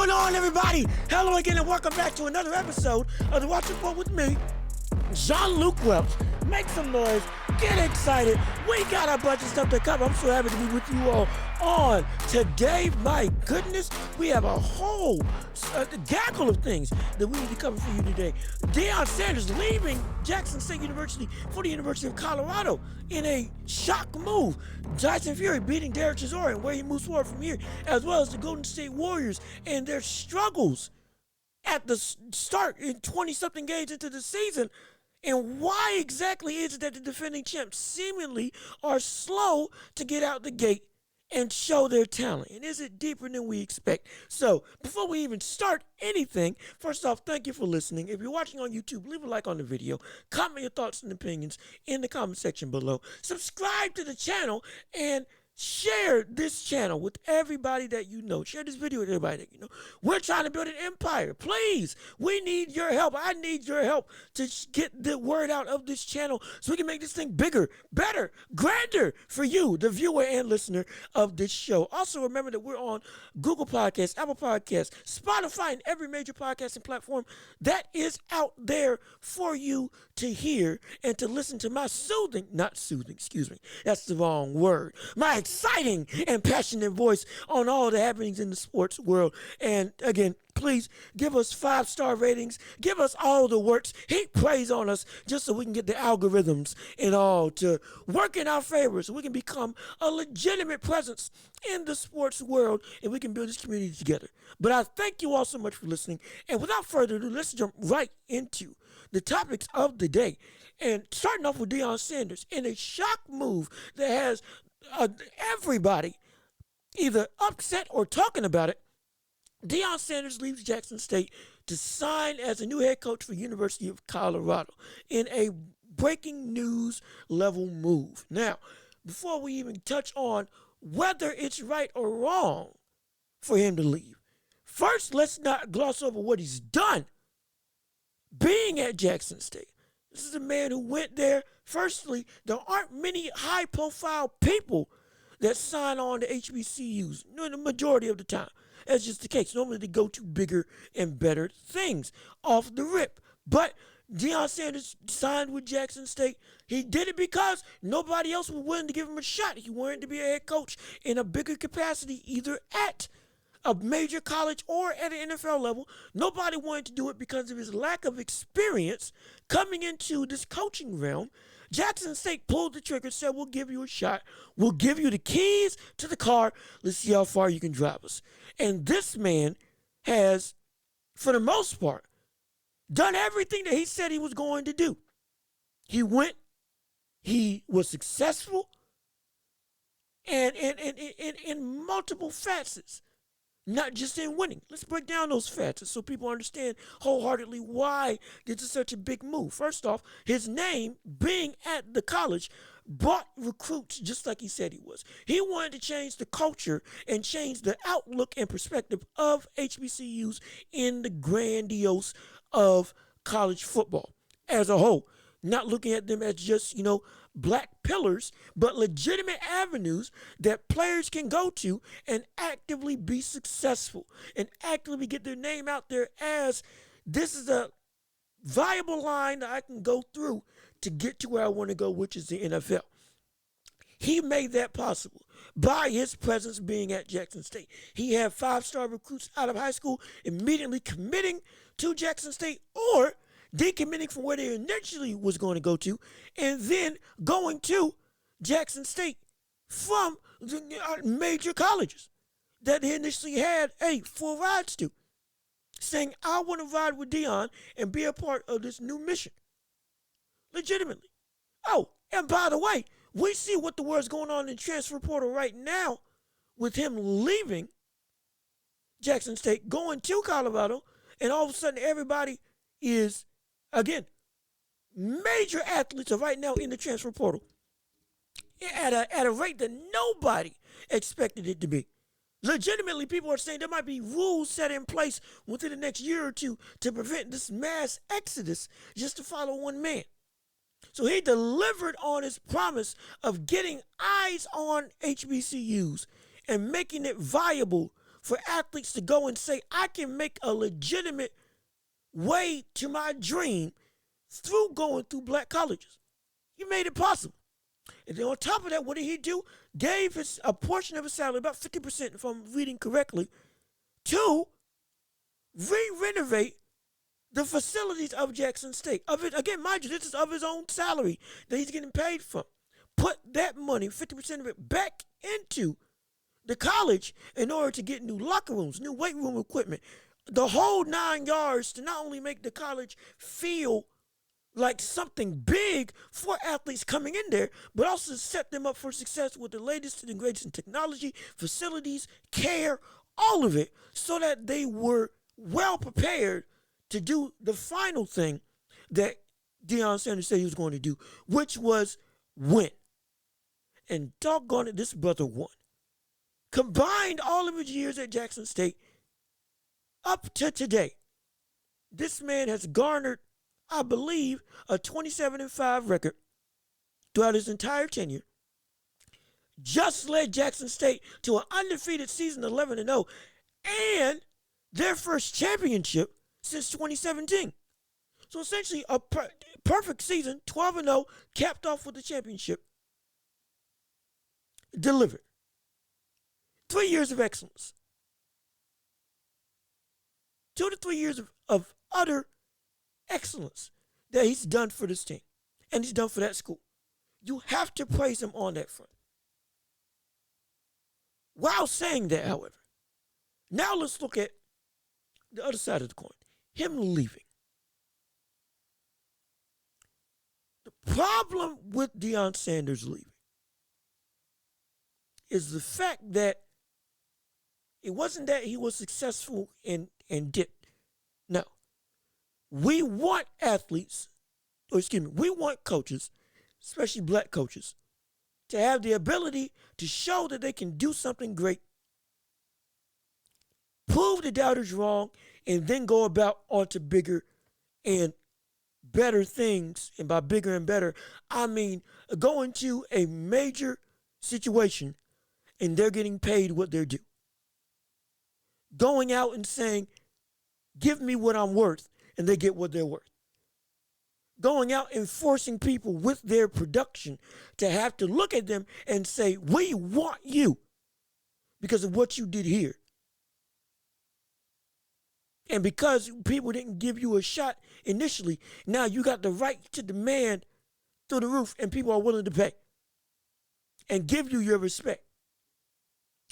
going on, everybody? Hello again and welcome back to another episode of the Watch Report with me, Jean-Luc Welch. Make some noise, get excited. We got a bunch of stuff to cover. I'm so happy to be with you all on today. My goodness, we have a whole gaggle of things that we need to cover for you today. Deion Sanders leaving Jackson State University for the University of Colorado in a shock move. Tyson Fury beating Derek Chisora and where he moves forward from here, as well as the Golden State Warriors and their struggles at the start in 20-something games into the season. And why exactly is it that the defending champs seemingly are slow to get out the gate and show their talent? And is it deeper than we expect? So before we even start anything, first off, thank you for listening. If you're watching on YouTube, leave a like on the video. Comment your thoughts and opinions in the comment section below. Subscribe to the channel and share this channel with everybody that you know. Share this video with everybody that you know. We're trying to build an empire. Please, we need your help. I need your help to get the word out of this channel so we can make this thing bigger, better, grander for you, the viewer and listener of this show. Also, remember that we're on Google Podcasts, Apple Podcasts, Spotify, and every major podcasting platform that is out there for you to hear and to listen to my that's the wrong word. My exciting and passionate voice on all the happenings in the sports world. And again, please give us 5-star ratings. Give us all the works. Heap praise on us just so we can get the algorithms and all to work in our favor so we can become a legitimate presence in the sports world and we can build this community together. But I thank you all so much for listening. And without further ado, let's jump right into the topics of the day. And starting off with Deion Sanders in a shock move that has everybody either upset or talking about it. Deion Sanders leaves Jackson State to sign as a new head coach for University of Colorado in a breaking news level move. Now, before we even touch on whether it's right or wrong for him to leave, first, let's not gloss over what he's done being at Jackson State. This is a man who went there. Firstly, there aren't many high-profile people that sign on to HBCUs, the majority of the time. That's just the case. Normally they go to bigger and better things off the rip. But Deion Sanders signed with Jackson State. He did it because nobody else was willing to give him a shot. He wanted to be a head coach in a bigger capacity, either at a major college or at an NFL level. Nobody wanted to do it because of his lack of experience coming into this coaching realm. Jackson State pulled the trigger, said, we'll give you a shot. We'll give you the keys to the car. Let's see how far you can drive us. And this man has, for the most part, done everything that he said he was going to do. He went, he was successful, and in multiple facets. Not just in winning. Let's break down those factors so people understand wholeheartedly why this is such a big move. First off, his name being at the college brought recruits just like he said he was. He wanted to change the culture and change the outlook and perspective of HBCUs in the grandiose of college football as a whole. Not looking at them as just, black pillars, but legitimate avenues that players can go to and actively be successful and actively get their name out there as this is a viable line that I can go through to get to where I want to go, which is the NFL. He made that possible by his presence being at Jackson State. He had 5-star recruits out of high school immediately committing to Jackson State or decommitting from where they initially was going to go to, and then going to Jackson State from the major colleges that they initially had full rides to, saying, I want to ride with Deion and be a part of this new mission. Legitimately. Oh, and by the way, we see what the world's going on in the transfer portal right now with him leaving Jackson State, going to Colorado, and all of a sudden everybody is, again, major athletes are right now in the transfer portal at a rate that nobody expected it to be. Legitimately, people are saying there might be rules set in place within the next year or two to prevent this mass exodus just to follow one man. So he delivered on his promise of getting eyes on HBCUs and making it viable for athletes to go and say, I can make a legitimate way to my dream through going through black colleges. He made it possible. And then on top of that, what did he do? Gave a portion of his salary, about 50% if I'm reading correctly, to re-renovate the facilities of Jackson State. Of it, again, mind you, this is of his own salary that he's getting paid from. Put that money, 50% of it, back into the college in order to get new locker rooms, new weight room equipment, the whole 9 yards to not only make the college feel like something big for athletes coming in there, but also set them up for success with the latest and greatest in technology, facilities, care, all of it, so that they were well prepared to do the final thing that Deion Sanders said he was going to do, which was win. And doggone it, this brother won. Combined all of his years at Jackson State, up to today, this man has garnered, I believe, a 27-5 record throughout his entire tenure. Just led Jackson State to an undefeated season, 11-0, and their first championship since 2017. So essentially, a perfect season, 12-0, capped off with the championship. Delivered. 3 years of excellence. 2 to 3 years of utter excellence that he's done for this team and he's done for that school. You have to praise him on that front. While saying that, however, now let's look at the other side of the coin, him leaving. The problem with Deion Sanders leaving is the fact that it wasn't that he was successful and dipped. No. We want athletes, we want coaches, especially black coaches, to have the ability to show that they can do something great, prove the doubters wrong, and then go about onto bigger and better things. And by bigger and better, I mean go into a major situation and they're getting paid what they're due. Going out and saying, give me what I'm worth, and they get what they're worth. Going out and forcing people with their production to have to look at them and say, we want you because of what you did here. And because people didn't give you a shot initially, now you got the right to demand through the roof, and people are willing to pay and give you your respect.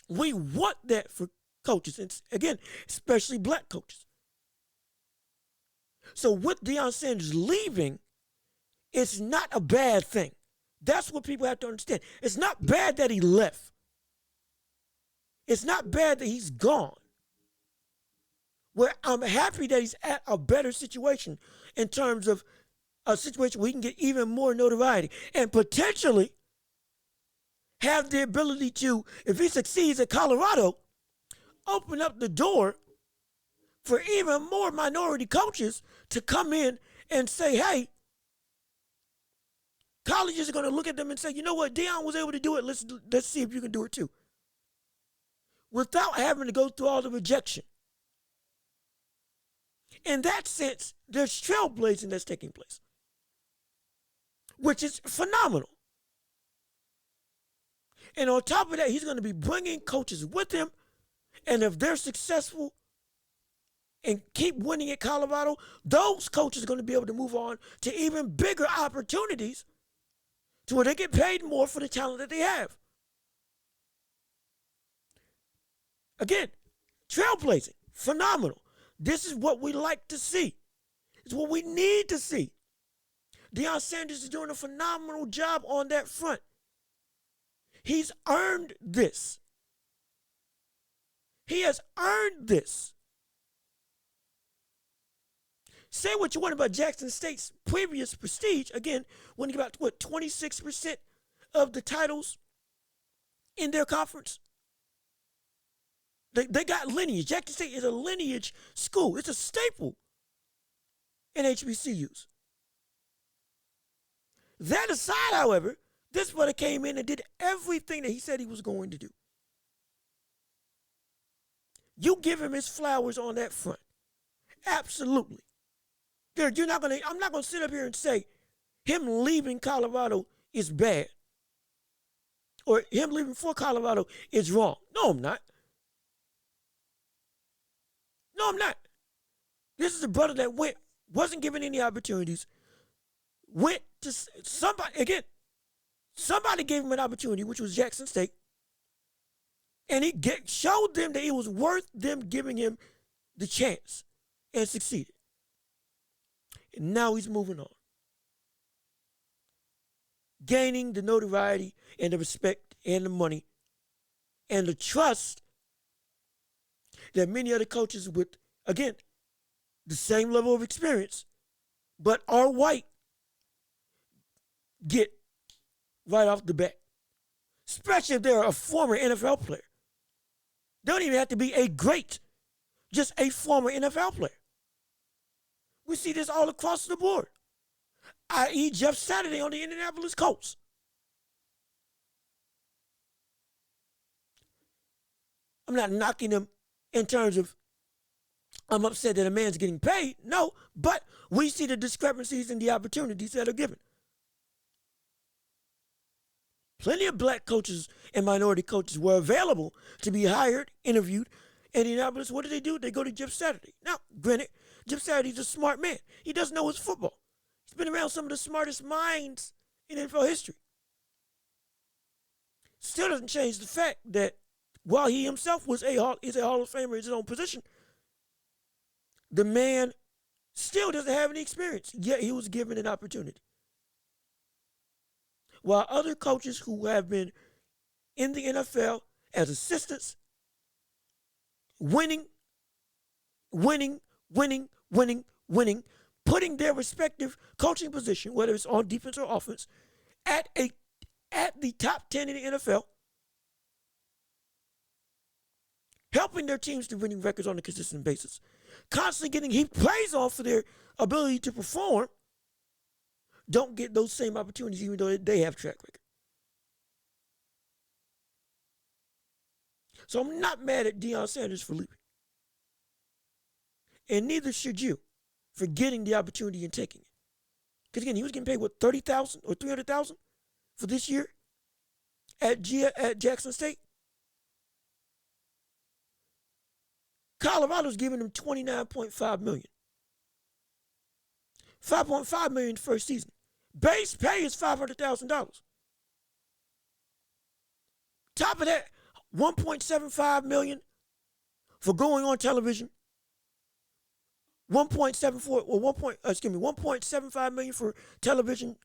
We want that for coaches, and again, especially black coaches. So with Deion Sanders leaving, it's not a bad thing. That's what people have to understand. It's not bad that he left. It's not bad that he's gone. Where I'm happy that he's at a better situation in terms of a situation where he can get even more notoriety and potentially have the ability to, if he succeeds at Colorado, open up the door for even more minority coaches to come in and say, hey, colleges are going to look at them and say, you know what, Deion was able to do it. Let's see if you can do it too. Without having to go through all the rejection. In that sense, there's trailblazing that's taking place, which is phenomenal. And on top of that, he's going to be bringing coaches with him. And if they're successful and keep winning at Colorado, those coaches are going to be able to move on to even bigger opportunities to where they get paid more for the talent that they have. Again, trailblazing, phenomenal. This is what we like to see. It's what we need to see. Deion Sanders is doing a phenomenal job on that front. He's earned this. He has earned this. Say what you want about Jackson State's previous prestige. Again, winning about, 26% of the titles in their conference. They got lineage. Jackson State is a lineage school. It's a staple in HBCUs. That aside, however, this brother came in and did everything that he said he was going to do. You give him his flowers on that front. Absolutely. I'm not gonna sit up here and say him leaving Colorado is bad. Or him leaving for Colorado is wrong. No, I'm not. No, I'm not. This is a brother that wasn't given any opportunities, went to somebody gave him an opportunity, which was Jackson State, and he showed them that it was worth them giving him the chance and succeeded. And now he's moving on, gaining the notoriety and the respect and the money and the trust that many other coaches with, again, the same level of experience, but are white, get right off the bat. Especially if they're a former NFL player. They don't even have to be a great, just a former NFL player. We see this all across the board, i.e. Jeff Saturday on the Indianapolis Colts. I'm not knocking him in terms of I'm upset that a man's getting paid. No, but we see the discrepancies in the opportunities that are given. Plenty of black coaches and minority coaches were available to be hired, interviewed. In Indianapolis, what do? They go to Jeff Saturday. Now, granted, Jeff Saturday's a smart man. He does know his football. He's been around some of the smartest minds in NFL history. Still doesn't change the fact that while he himself is a Hall of Famer in his own position, the man still doesn't have any experience, yet he was given an opportunity. While other coaches who have been in the NFL as assistants, winning, putting their respective coaching position, whether it's on defense or offense, at the top 10 in the NFL, helping their teams to winning records on a consistent basis, constantly getting heaped praise on for their ability to perform, don't get those same opportunities even though they have track record. So I'm not mad at Deion Sanders for leaving. And neither should you for getting the opportunity and taking it. Because again, he was getting paid, what, $30,000 or $300,000 for this year at Jackson State? Colorado's giving him $29.5 million. $5.5 million first season. Base pay is $500,000. Top of that, $1.75 million for going on television. $1.75 million for television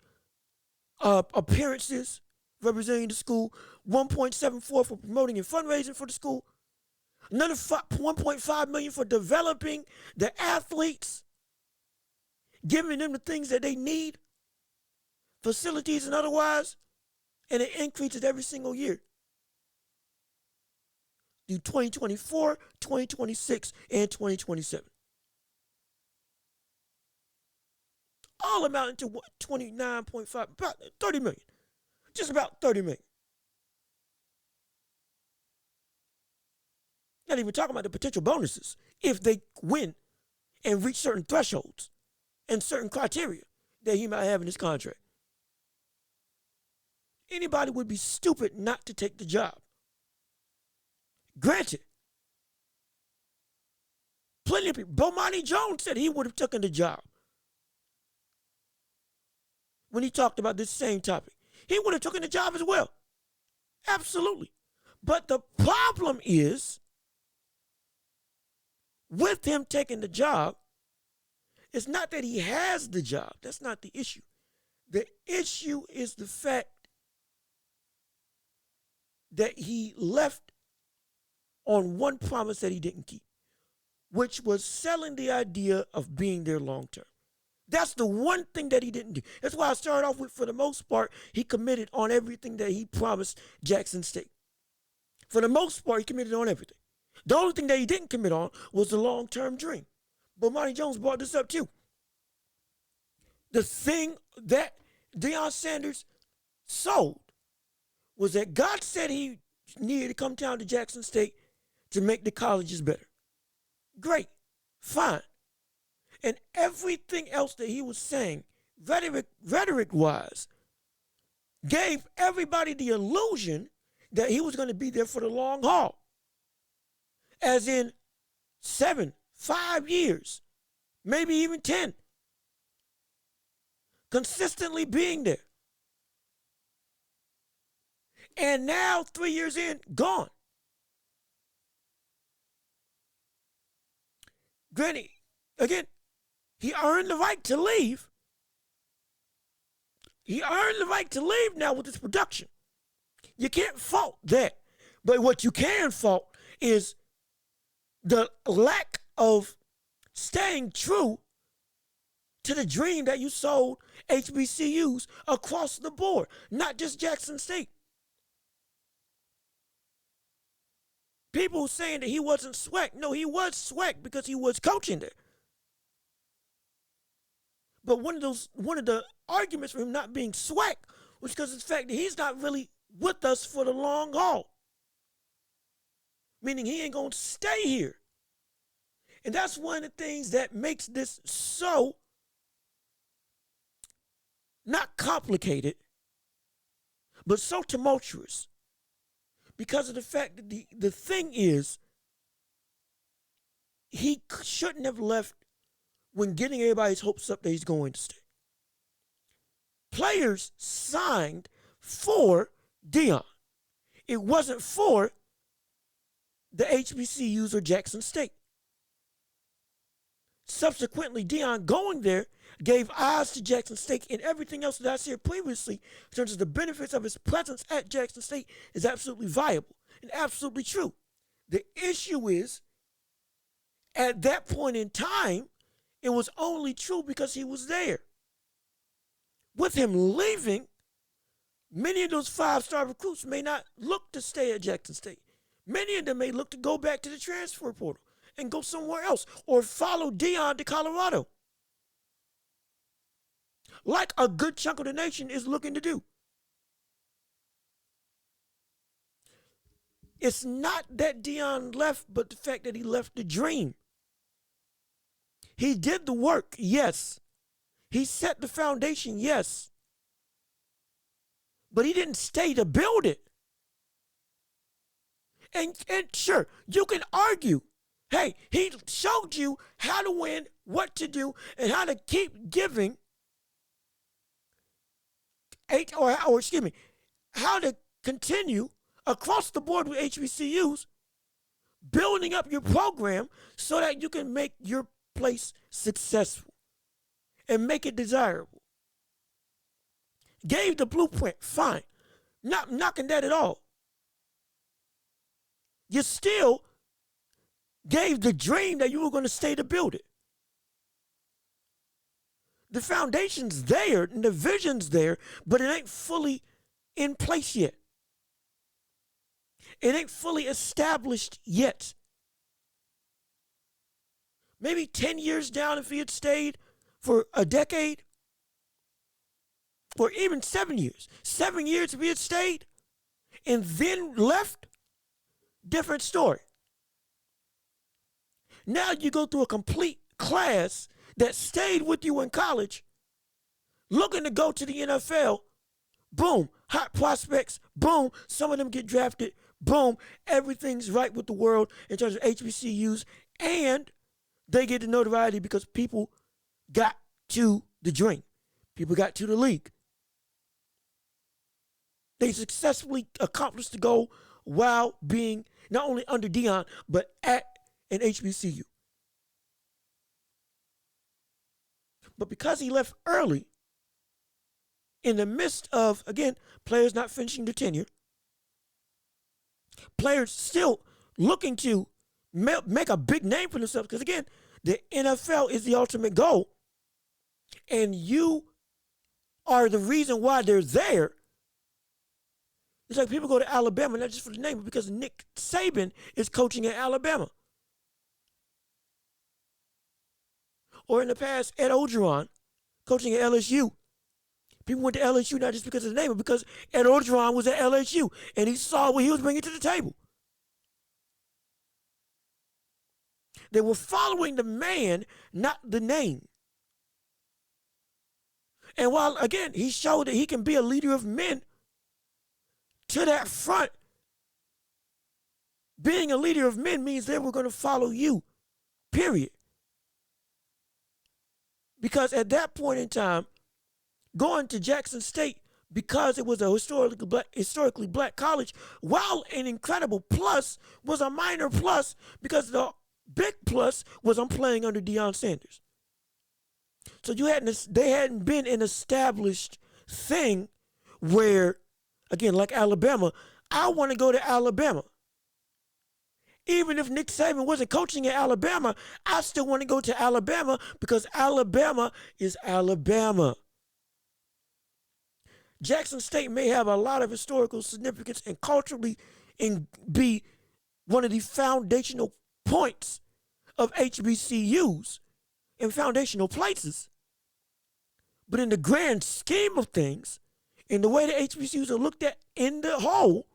appearances representing the school. $1.74 for promoting and fundraising for the school. Another $1.5 million for developing the athletes, giving them the things that they need, facilities and otherwise, and it increases every single year through 2024, 2026, and 2027. All amounting to what? 29.5, about 30 million. Just about 30 million. Not even talking about the potential bonuses if they win and reach certain thresholds and certain criteria that he might have in his contract. Anybody would be stupid not to take the job. Granted, plenty of people. Bomani Jones said he would have taken the job when he talked about this same topic. He would have taken the job as well. Absolutely. But the problem is, with him taking the job, it's not that he has the job. That's not the issue. The issue is the fact that he left on one promise that he didn't keep, which was selling the idea of being there long term. That's the one thing that he didn't do. That's why I started off with, for the most part, he committed on everything that he promised Jackson State. For the most part, he committed on everything. The only thing that he didn't commit on was the long-term dream. But Monty Jones brought this up too. The thing that Deion Sanders sold was that God said he needed to come down to Jackson State to make the colleges better. Great. Fine. And everything else that he was saying, rhetoric-wise, gave everybody the illusion that he was going to be there for the long haul. As in 7, 5 years, maybe even 10. Consistently being there. And now, 3 years in, gone. Granted, again, he earned the right to leave. He earned the right to leave now with his production. You can't fault that. But what you can fault is the lack of staying true to the dream that you sold HBCUs across the board, not just Jackson State. People saying that he wasn't SWAC. No, he was SWAC because he was coaching there. But one of the arguments for him not being SWAC was because of the fact that he's not really with us for the long haul. Meaning he ain't gonna stay here. And that's one of the things that makes this so not complicated, but so tumultuous. Because of the fact that the thing is, he shouldn't have left when getting everybody's hopes up that he's going to stay. Players signed for Deion. It wasn't for the HBCUs or Jackson State. Subsequently, Deion going there gave eyes to Jackson State, and everything else that I said previously in terms of the benefits of his presence at Jackson State is absolutely viable and absolutely true. The issue is, at that point in time, it was only true because he was there. With him leaving, many of those 5-star recruits may not look to stay at Jackson State. Many of them may look to go back to the transfer portal and go somewhere else or follow Deion to Colorado, like a good chunk of the nation is looking to do. It's not that Deion left, but the fact that he left the dream. He did the work, yes. He set the foundation, yes. But he didn't stay to build it. And sure, you can argue, hey, he showed you how to win, what to do, and how to keep giving how to continue across the board with HBCUs, building up your program so that you can make your place successful and make it desirable. Gave the blueprint, fine. Not knocking that at all. You still gave the dream that you were going to stay to build it. The foundation's there and the vision's there, but it ain't fully in place yet. It ain't fully established yet. Maybe 10 years down if he had stayed for a decade, or even 7 years. 7 years if he had stayed and then left, different story. Now you go through a complete class that stayed with you in college, looking to go to the NFL, boom, hot prospects, boom, some of them get drafted, boom, everything's right with the world in terms of HBCUs, and they get the notoriety because people got to the dream. People got to the league. They successfully accomplished the goal while being not only under Deion, but at an HBCU. But because he left early, in the midst of, again, players not finishing their tenure, players still looking to make a big name for themselves, because again, the NFL is the ultimate goal, and you are the reason why they're there. It's like people go to Alabama, not just for the name, but because Nick Saban is coaching at Alabama. Or in the past, Ed Orgeron coaching at LSU. People went to LSU not just because of the name, but because Ed Orgeron was at LSU and he saw what he was bringing to the table. They were following the man, not the name. And while, again, he showed that he can be a leader of men to that front, being a leader of men means they were going to follow you, period. Because at that point in time, going to Jackson State, because it was a historically black college, while an incredible plus, was a minor plus because the big plus was I'm playing under Deion Sanders. So they hadn't been an established thing where, again, like Alabama, I want to go to Alabama. Even if Nick Saban wasn't coaching at Alabama, I still want to go to Alabama because Alabama is Alabama. Jackson State may have a lot of historical significance and culturally be one of the foundational points of HBCUs and foundational places. But in the grand scheme of things, in the way the HBCUs are looked at in the whole,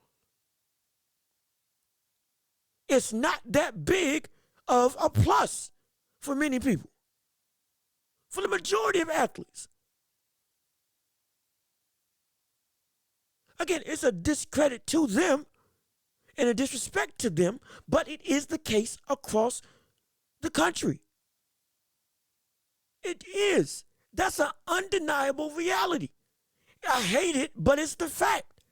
it's not that big of a plus for many people, for the majority of athletes. Again, it's a discredit to them and a disrespect to them, but it is the case across the country. It is. That's an undeniable reality. I hate it, but it's the fact.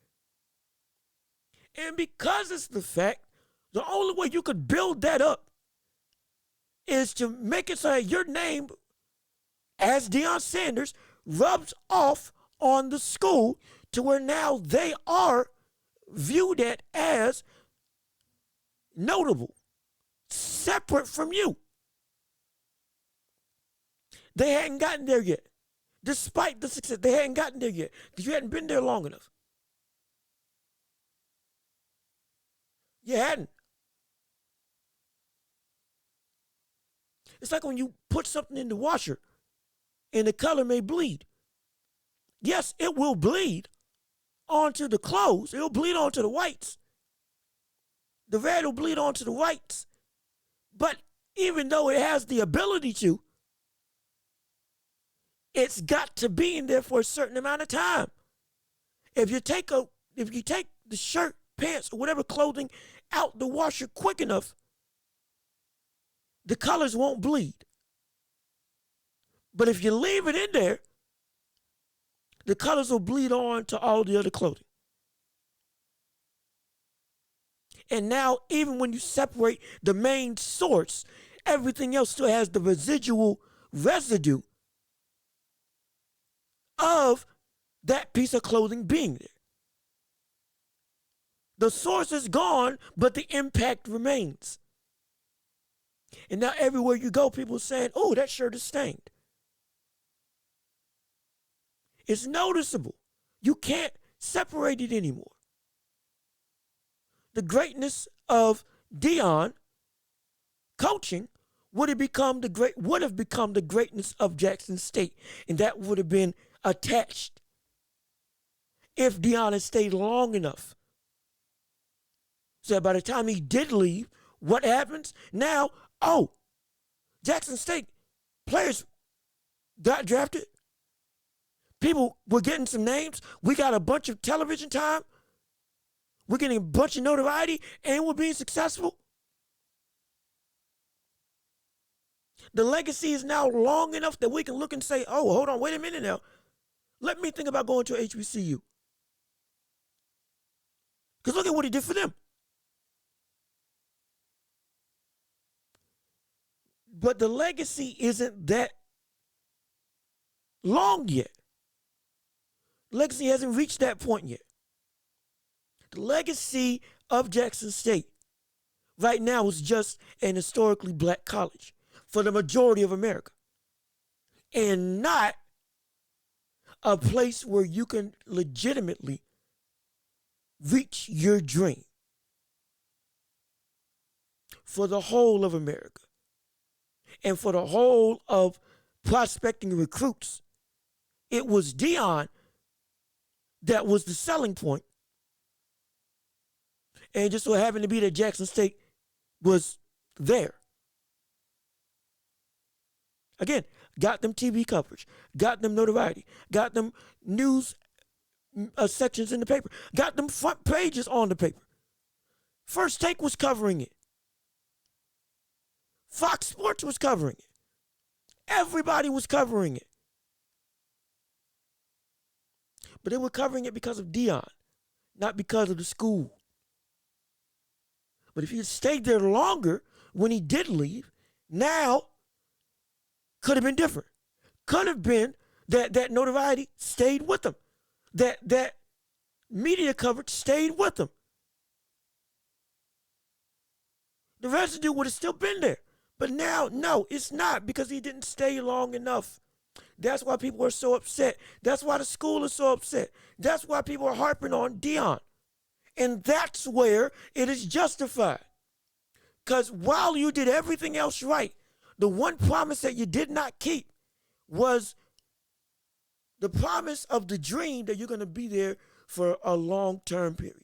And because it's the fact, the only way you could build that up is to make it so that your name, as Deion Sanders, rubs off on the school to where now they are viewed at as notable, separate from you. They hadn't gotten there yet. Despite the success, they hadn't gotten there yet because you hadn't been there long enough. You hadn't. It's like when you put something in the washer and the color may bleed. Yes, it will bleed onto the clothes. It'll bleed onto the whites. The red will bleed onto the whites. But even though it has the ability to, it's got to be in there for a certain amount of time. If you take the shirt, pants, or whatever clothing out the washer quick enough, the colors won't bleed. But if you leave it in there, the colors will bleed on to all the other clothing. And now, even when you separate the main source, everything else still has the residual residue of that piece of clothing being there. The source is gone, but the impact remains. And now everywhere you go, people are saying, oh, that shirt is stained. It's noticeable. You can't separate it anymore. The greatness of Deion coaching would have become the greatness of Jackson State, and that would have been attached if Deion had stayed long enough. So by the time he did leave, what happens? Now, Jackson State players got drafted. People were getting some names. We got a bunch of television time. We're getting a bunch of notoriety, and we're being successful. The legacy is now long enough that we can look and say, oh, hold on, wait a minute now. Let me think about going to HBCU. Because look at what he did for them. But the legacy isn't that long yet. Legacy hasn't reached that point yet. The legacy of Jackson State right now is just an historically black college for the majority of America, and not a place where you can legitimately reach your dream for the whole of America and for the whole of prospecting recruits. It was Deion that was the selling point. And just so happened to be that Jackson State was there. Again, got them TV coverage, got them notoriety, got them news sections in the paper, got them front pages on the paper. First Take was covering it. Fox Sports was covering it. Everybody was covering it. But they were covering it because of Deion, not because of the school. But if he had stayed there longer when he did leave, now could have been different. Could have been that notoriety stayed with him. That media coverage stayed with him. The residue would have still been there. But now, no, it's not, because he didn't stay long enough. That's why people are so upset. That's why the school is so upset. That's why people are harping on Deion. And that's where it is justified. Because while you did everything else right, the one promise that you did not keep was the promise of the dream that you're going to be there for a long-term period.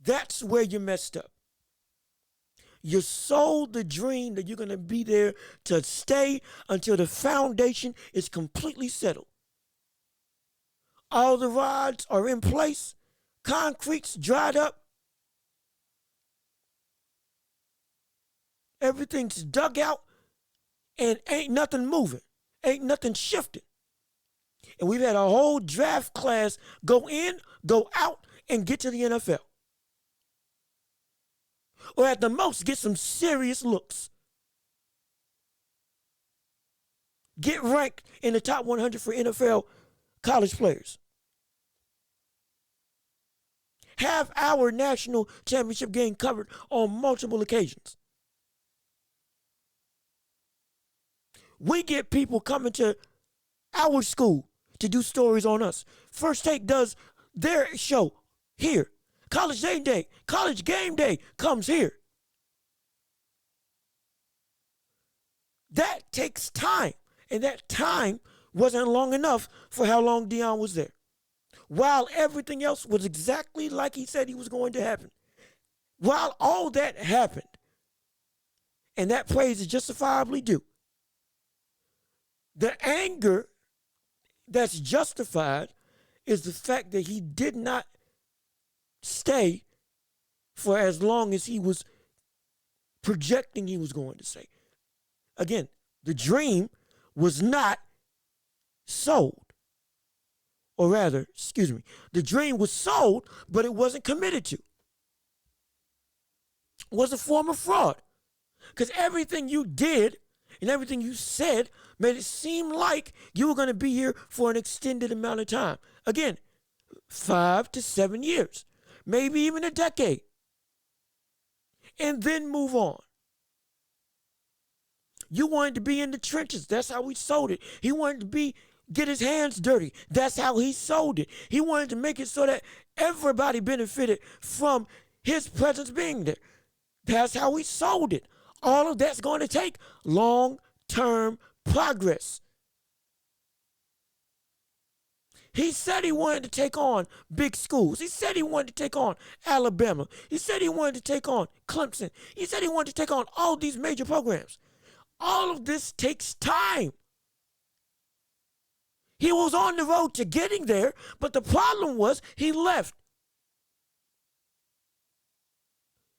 That's where you messed up. You sold the dream that you're going to be there to stay until the foundation is completely settled. All the rods are in place. Concrete's dried up. Everything's dug out. And ain't nothing moving. Ain't nothing shifting. And we've had a whole draft class go in, go out, and get to the NFL. Or at the most, get some serious looks. Get ranked in the top 100 for NFL college players. Have our national championship game covered on multiple occasions. We get people coming to our school to do stories on us. First Take does their show here. College game day comes here. That takes time. And that time wasn't long enough for how long Deion was there. While everything else was exactly like he said he was going to happen. While all that happened, and that praise is justifiably due, the anger that's justified is the fact that he did not stay for as long as he was projecting he was going to stay. Again, the dream was not sold. Or rather, the dream was sold, but it wasn't committed to. It was a form of fraud. Because everything you did and everything you said made it seem like you were going to be here for an extended amount of time. Again, 5 to 7 years. Maybe even a decade. And then move on. You wanted to be in the trenches. That's how we sold it. He wanted to get his hands dirty. That's how he sold it. He wanted to make it so that everybody benefited from his presence being there. That's how he sold it. All of that's going to take long-term progress. He said he wanted to take on big schools. He said he wanted to take on Alabama. He said he wanted to take on Clemson. He said he wanted to take on all these major programs. All of this takes time. He was on the road to getting there, but the problem was he left.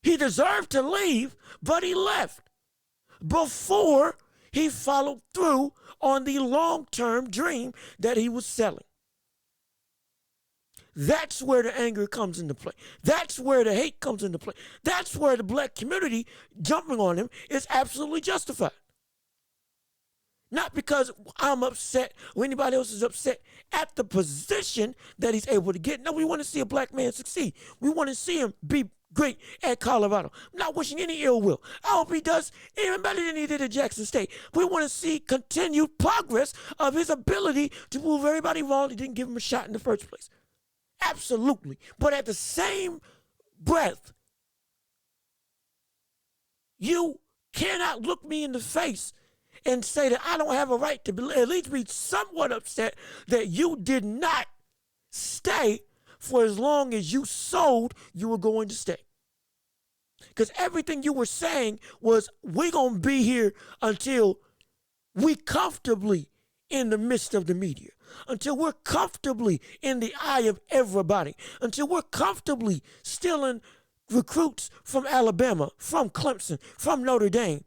He deserved to leave, but he left before he followed through on the long-term dream that he was selling. That's where the anger comes into play. That's where the hate comes into play. That's where the black community jumping on him is absolutely justified. Not because I'm upset or anybody else is upset at the position that he's able to get. No, we want to see a black man succeed. We want to see him be great at Colorado. I'm not wishing any ill will. I hope he does even better than he did at Jackson State. We want to see continued progress of his ability to prove everybody wrong. He didn't give him a shot in the first place. Absolutely. But at the same breath, you cannot look me in the face and say that I don't have a right to at least be somewhat upset that you did not stay for as long as you sold you were going to stay. Because everything you were saying was, we're going to be here until we comfortably in the midst of the media, until we're comfortably in the eye of everybody, until we're comfortably stealing recruits from Alabama, from Clemson, from Notre Dame,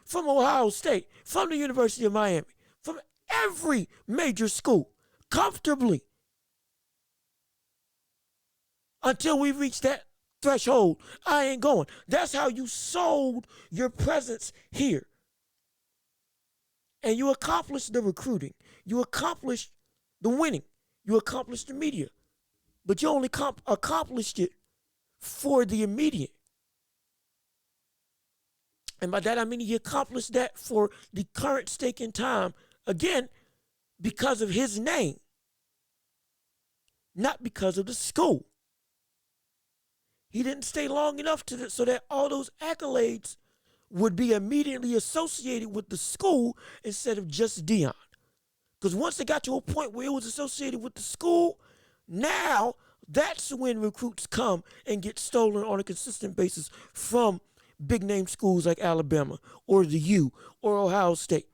from Ohio State, from the University of Miami, from every major school, comfortably, until we reach that threshold. I ain't going. That's how you sold your presence here. And you accomplished the recruiting. You accomplished the winning. You accomplished the media. But you only accomplished it for the immediate. And by that I mean he accomplished that for the current stake in time, again, because of his name, not because of the school. He didn't stay long enough so that all those accolades would be immediately associated with the school instead of just Deion. Because once it got to a point where it was associated with the school, now that's when recruits come and get stolen on a consistent basis from big name schools like Alabama or the U or Ohio State.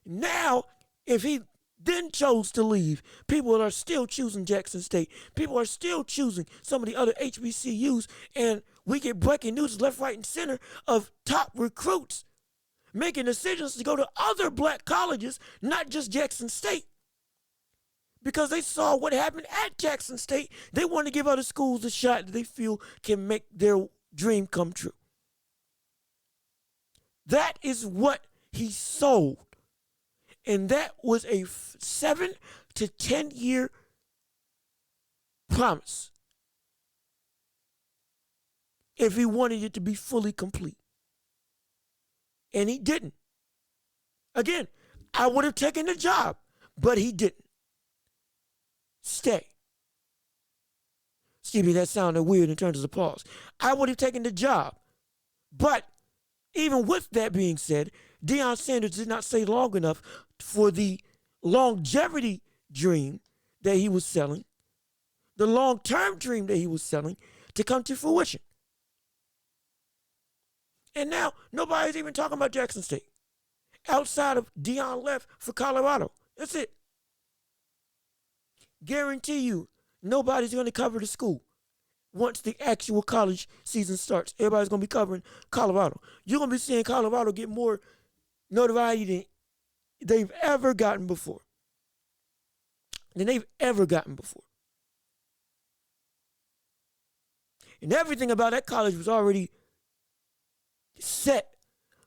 Now, if he then chose to leave, people are still choosing Jackson State. People are still choosing some of the other HBCUs, and we get breaking news left, right, and center of top recruits making decisions to go to other black colleges, not just Jackson State. Because they saw what happened at Jackson State. They want to give other schools a shot that they feel can make their dream come true. That is what he sold. And that was a 7 to 10 year promise if he wanted it to be fully complete. And he didn't. Again, I would have taken the job, but he didn't. Stay. Excuse me, that sounded weird in terms of the pause. I would have taken the job, but even with that being said, Deion Sanders did not stay long enough for the longevity dream that he was selling, the long-term dream that he was selling, to come to fruition. And now, nobody's even talking about Jackson State. Outside of Deion left for Colorado. That's it. Guarantee you, nobody's going to cover the school once the actual college season starts. Everybody's going to be covering Colorado. You're going to be seeing Colorado get more notoriety than they've ever gotten before. And everything about that college was already set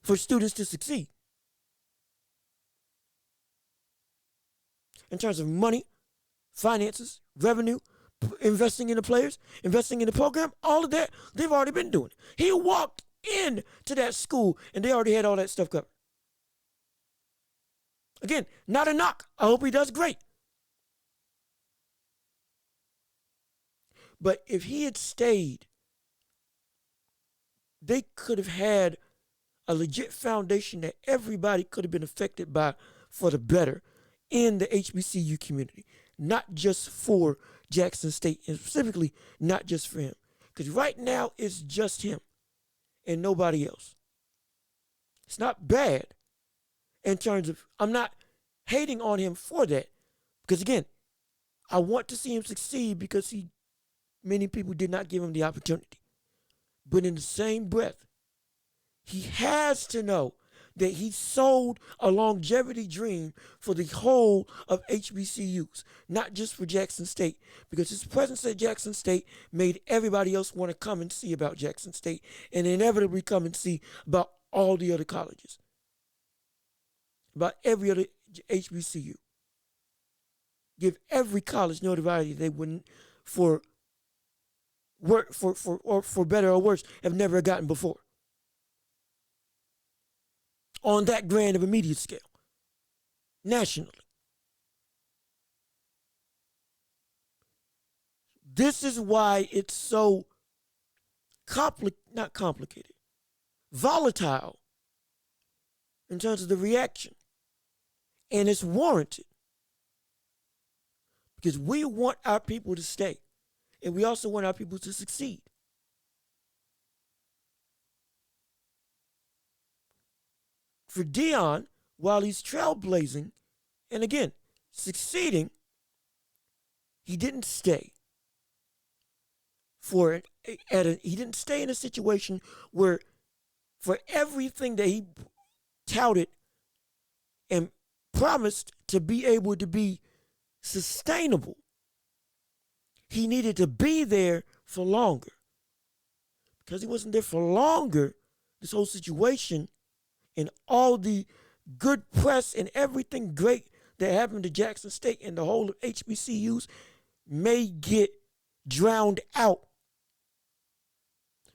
for students to succeed. In terms of money, finances, revenue, investing in the players, investing in the program, all of that, they've already been doing it. He walked into that school and they already had all that stuff covered. Again, not a knock. I hope he does great. But if he had stayed, they could have had a legit foundation that everybody could have been affected by for the better in the HBCU community. Not just for Jackson State, and specifically not just for him. Because right now it's just him and nobody else. It's not bad in terms of, I'm not hating on him for that. Because again, I want to see him succeed because many people did not give him the opportunity. But in the same breath, he has to know that he sold a longevity dream for the whole of HBCUs, not just for Jackson State, because his presence at Jackson State made everybody else want to come and see about Jackson State and inevitably come and see about all the other colleges, about every other HBCU. Give every college notoriety they wouldn't, for better or worse, have never gotten before. On that grand of a media scale, nationally. This is why it's so not complicated, volatile in terms of the reaction. And it's warranted. Because we want our people to stay. And we also want our people to succeed. for Deion, while he's trailblazing and again succeeding, he didn't stay he didn't stay in a situation where for everything that he touted and promised to be able to be sustainable, he needed to be there for longer. Because he wasn't there for longer, this whole situation and all the good press and everything great that happened to Jackson State and the whole of HBCUs may get drowned out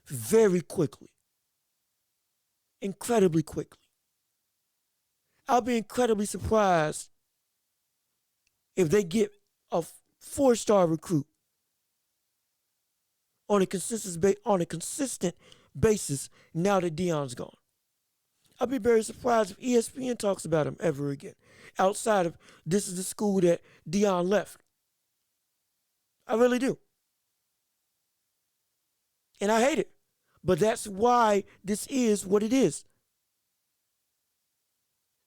very quickly. Incredibly quickly. I'll be incredibly surprised if they get a 4-star recruit on a consistent basis now that Deion's gone. I'll be very surprised if ESPN talks about him ever again, outside of this is the school that Deion left. I really do. And I hate it. But that's why this is what it is.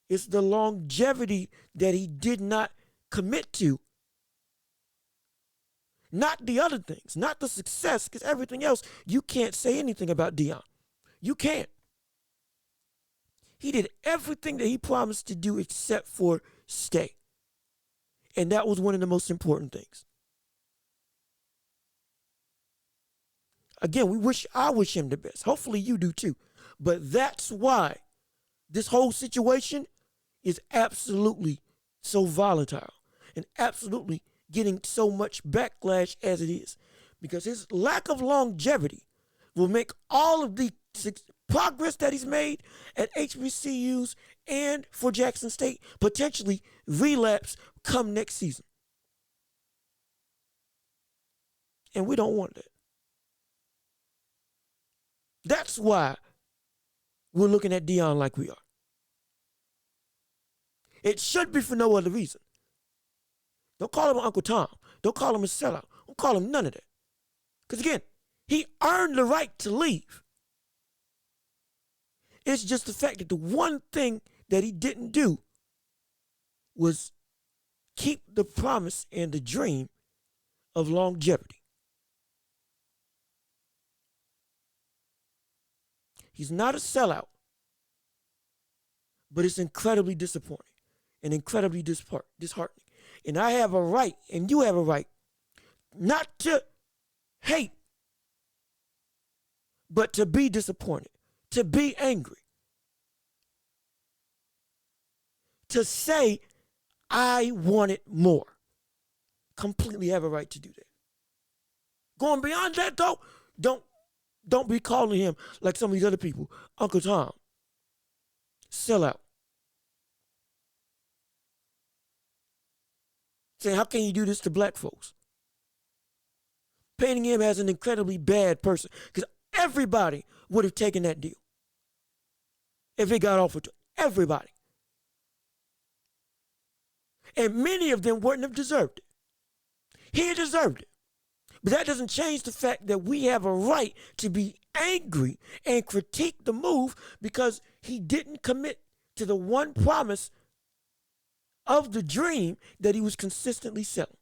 It's the longevity that he did not commit to. Not the other things, not the success, because everything else, you can't say anything about Deion. You can't. He did everything that he promised to do except for stay. And that was one of the most important things. Again, I wish him the best. Hopefully you do too. But that's why this whole situation is absolutely so volatile and absolutely getting so much backlash as it is. Because his lack of longevity will make all of the progress that he's made at HBCUs and for Jackson State potentially relapse come next season. And we don't want that. That's why we're looking at Deion like we are. It should be for no other reason. Don't call him Uncle Tom. Don't call him a sellout. Don't call him none of that. Because again, he earned the right to leave. It's just the fact that the one thing that he didn't do was keep the promise and the dream of longevity. He's not a sellout, but it's incredibly disappointing and incredibly disheartening. And I have a right, and you have a right, not to hate, but to be disappointed, to be angry, to say, I wanted more. Completely have a right to do that. Going beyond that, though, don't be calling him like some of these other people, Uncle Tom, sellout. Saying, how can you do this to black folks? Painting him as an incredibly bad person. Because everybody would have taken that deal. If it got offered to everybody. And many of them wouldn't have deserved it. He deserved it. But that doesn't change the fact that we have a right to be angry and critique the move because he didn't commit to the one promise of the dream that he was consistently selling.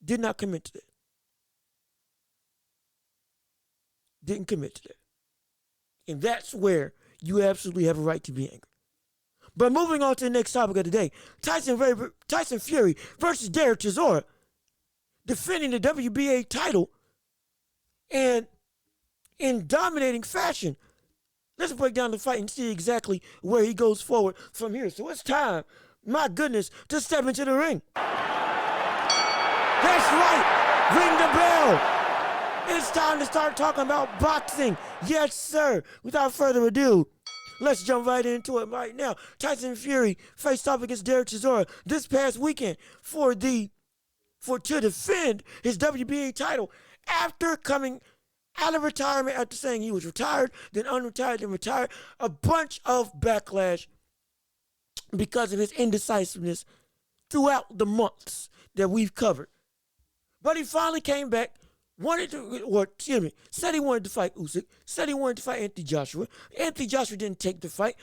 Did not commit to that. Didn't commit to that. And that's where you absolutely have a right to be angry. But moving on to the next topic of the day, Tyson Fury versus Derek Chisora, defending the WBA title and in dominating fashion. Let's break down the fight and see exactly where he goes forward from here. So it's time, my goodness, to step into the ring. That's right, ring the bell. It's time to start talking about boxing. Yes, sir. Without further ado, let's jump right into it right now. Tyson Fury faced off against Derek Chisora this past weekend to defend his WBA title after coming out of retirement, after saying he was retired, then unretired, then retired. A bunch of backlash because of his indecisiveness throughout the months that we've covered. But he finally came back, said he wanted to fight Usyk, said he wanted to fight Anthony Joshua. Anthony Joshua didn't take the fight.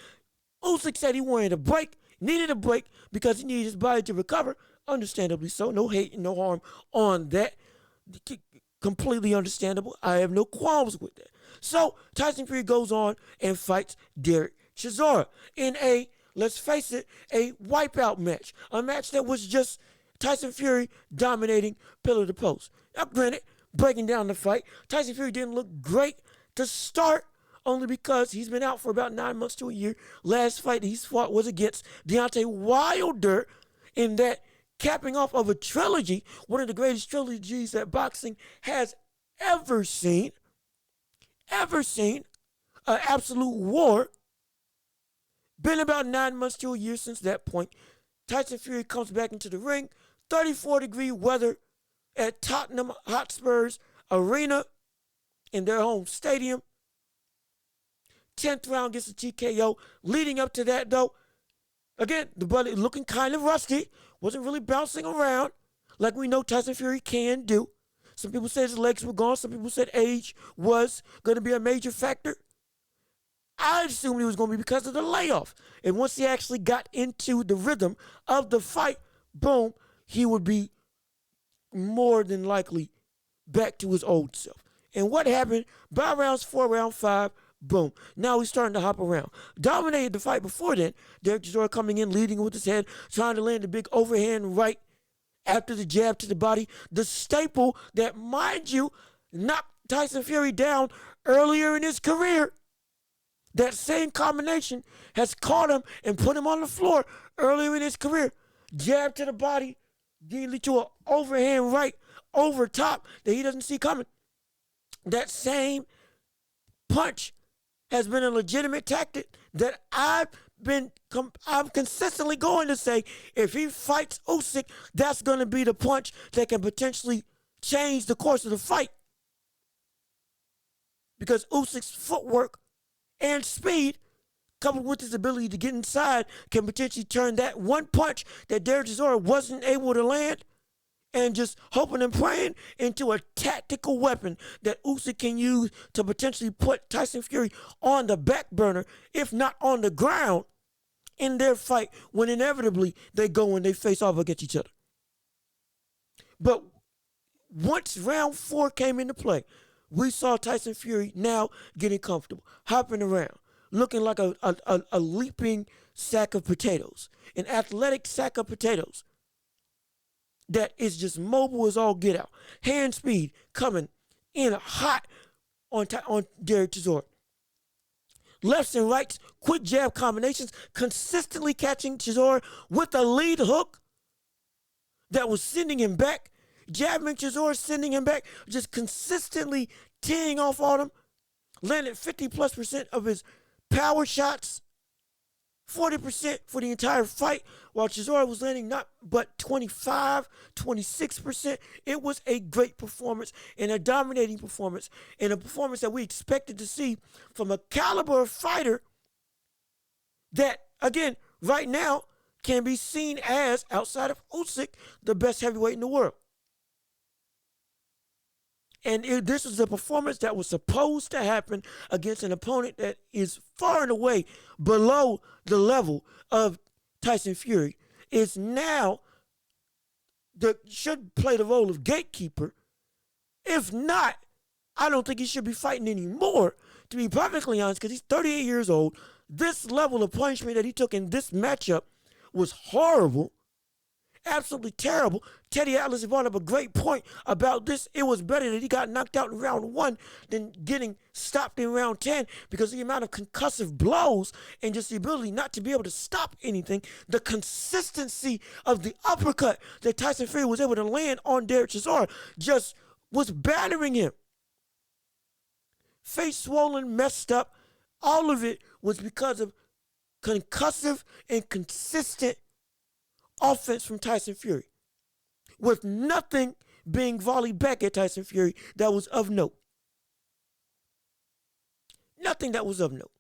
Usyk said he wanted a break, needed a break because he needed his body to recover. Understandably so. No hate and no harm on that. Completely understandable. I have no qualms with that. So Tyson Fury goes on and fights Derek Chisora in a, let's face it, a wipeout match. A match that was just Tyson Fury dominating pillar to post. Now, granted, breaking down the fight, Tyson Fury didn't look great to start, only because he's been out for about 9 months to a year. Last fight he's fought was against Deontay Wilder in that capping off of a trilogy, one of the greatest trilogies that boxing has ever seen. An absolute war. Been about 9 months to a year since that point. Tyson Fury comes back into the ring. 34-degree weather at Tottenham Hotspur's arena in their home stadium. 10th round gets a TKO. Leading up to that, though, again, the buddy looking kind of rusty. Wasn't really bouncing around like we know Tyson Fury can do. Some people said his legs were gone. Some people said age was going to be a major factor. I assumed it was going to be because of the layoff. And once he actually got into the rhythm of the fight, boom, he would be more than likely back to his old self. And what happened? By rounds 4, round 5, boom. Now he's starting to hop around. Dominated the fight before then. Derek Chisora coming in, leading with his head, trying to land a big overhand right after the jab to the body. The staple that, mind you, knocked Tyson Fury down earlier in his career. That same combination has caught him and put him on the floor earlier in his career. Jab to the body, leading to an overhand right over top that he doesn't see coming. That same punch has been a legitimate tactic that I'm consistently going to say, if he fights Usyk, that's going to be the punch that can potentially change the course of the fight. Because Usyk's footwork and speed, coupled with his ability to get inside, can potentially turn that one punch that Derek Chisora wasn't able to land and just hoping and praying into a tactical weapon that Usyk can use to potentially put Tyson Fury on the back burner, if not on the ground, in their fight when inevitably they go and they face off against each other. But once round 4 came into play, we saw Tyson Fury now getting comfortable, hopping around, looking like a leaping sack of potatoes, an athletic sack of potatoes that is just mobile as all get out. Hand speed coming in hot on Derek Chisora. Lefts and rights, quick jab combinations, consistently catching Chisora with a lead hook that was sending him back. Jabbing Chisora, sending him back, just consistently teeing off on him. Landed 50+% of his power shots. 40% for the entire fight, while Chisora was landing not but 25, 26%. It was a great performance and a dominating performance, and a performance that we expected to see from a caliber of fighter that, again, right now can be seen as, outside of Usyk, the best heavyweight in the world. And this was a performance that was supposed to happen against an opponent that is far and away below the level of Tyson Fury. Is now should play the role of gatekeeper. If not, I don't think he should be fighting anymore, to be perfectly honest, because he's 38 years old. This level of punishment that he took in this matchup was horrible. Absolutely terrible. Teddy Atlas brought up a great point about this. It was better that he got knocked out in round 1 than getting stopped in round 10, because the amount of concussive blows and just the ability not to be able to stop anything, the consistency of the uppercut that Tyson Fury was able to land on Derek Chisora just was battering him. Face swollen, messed up. All of it was because of concussive and consistent offense from Tyson Fury, with nothing being volleyed back at Tyson Fury that was of note. Nothing that was of note.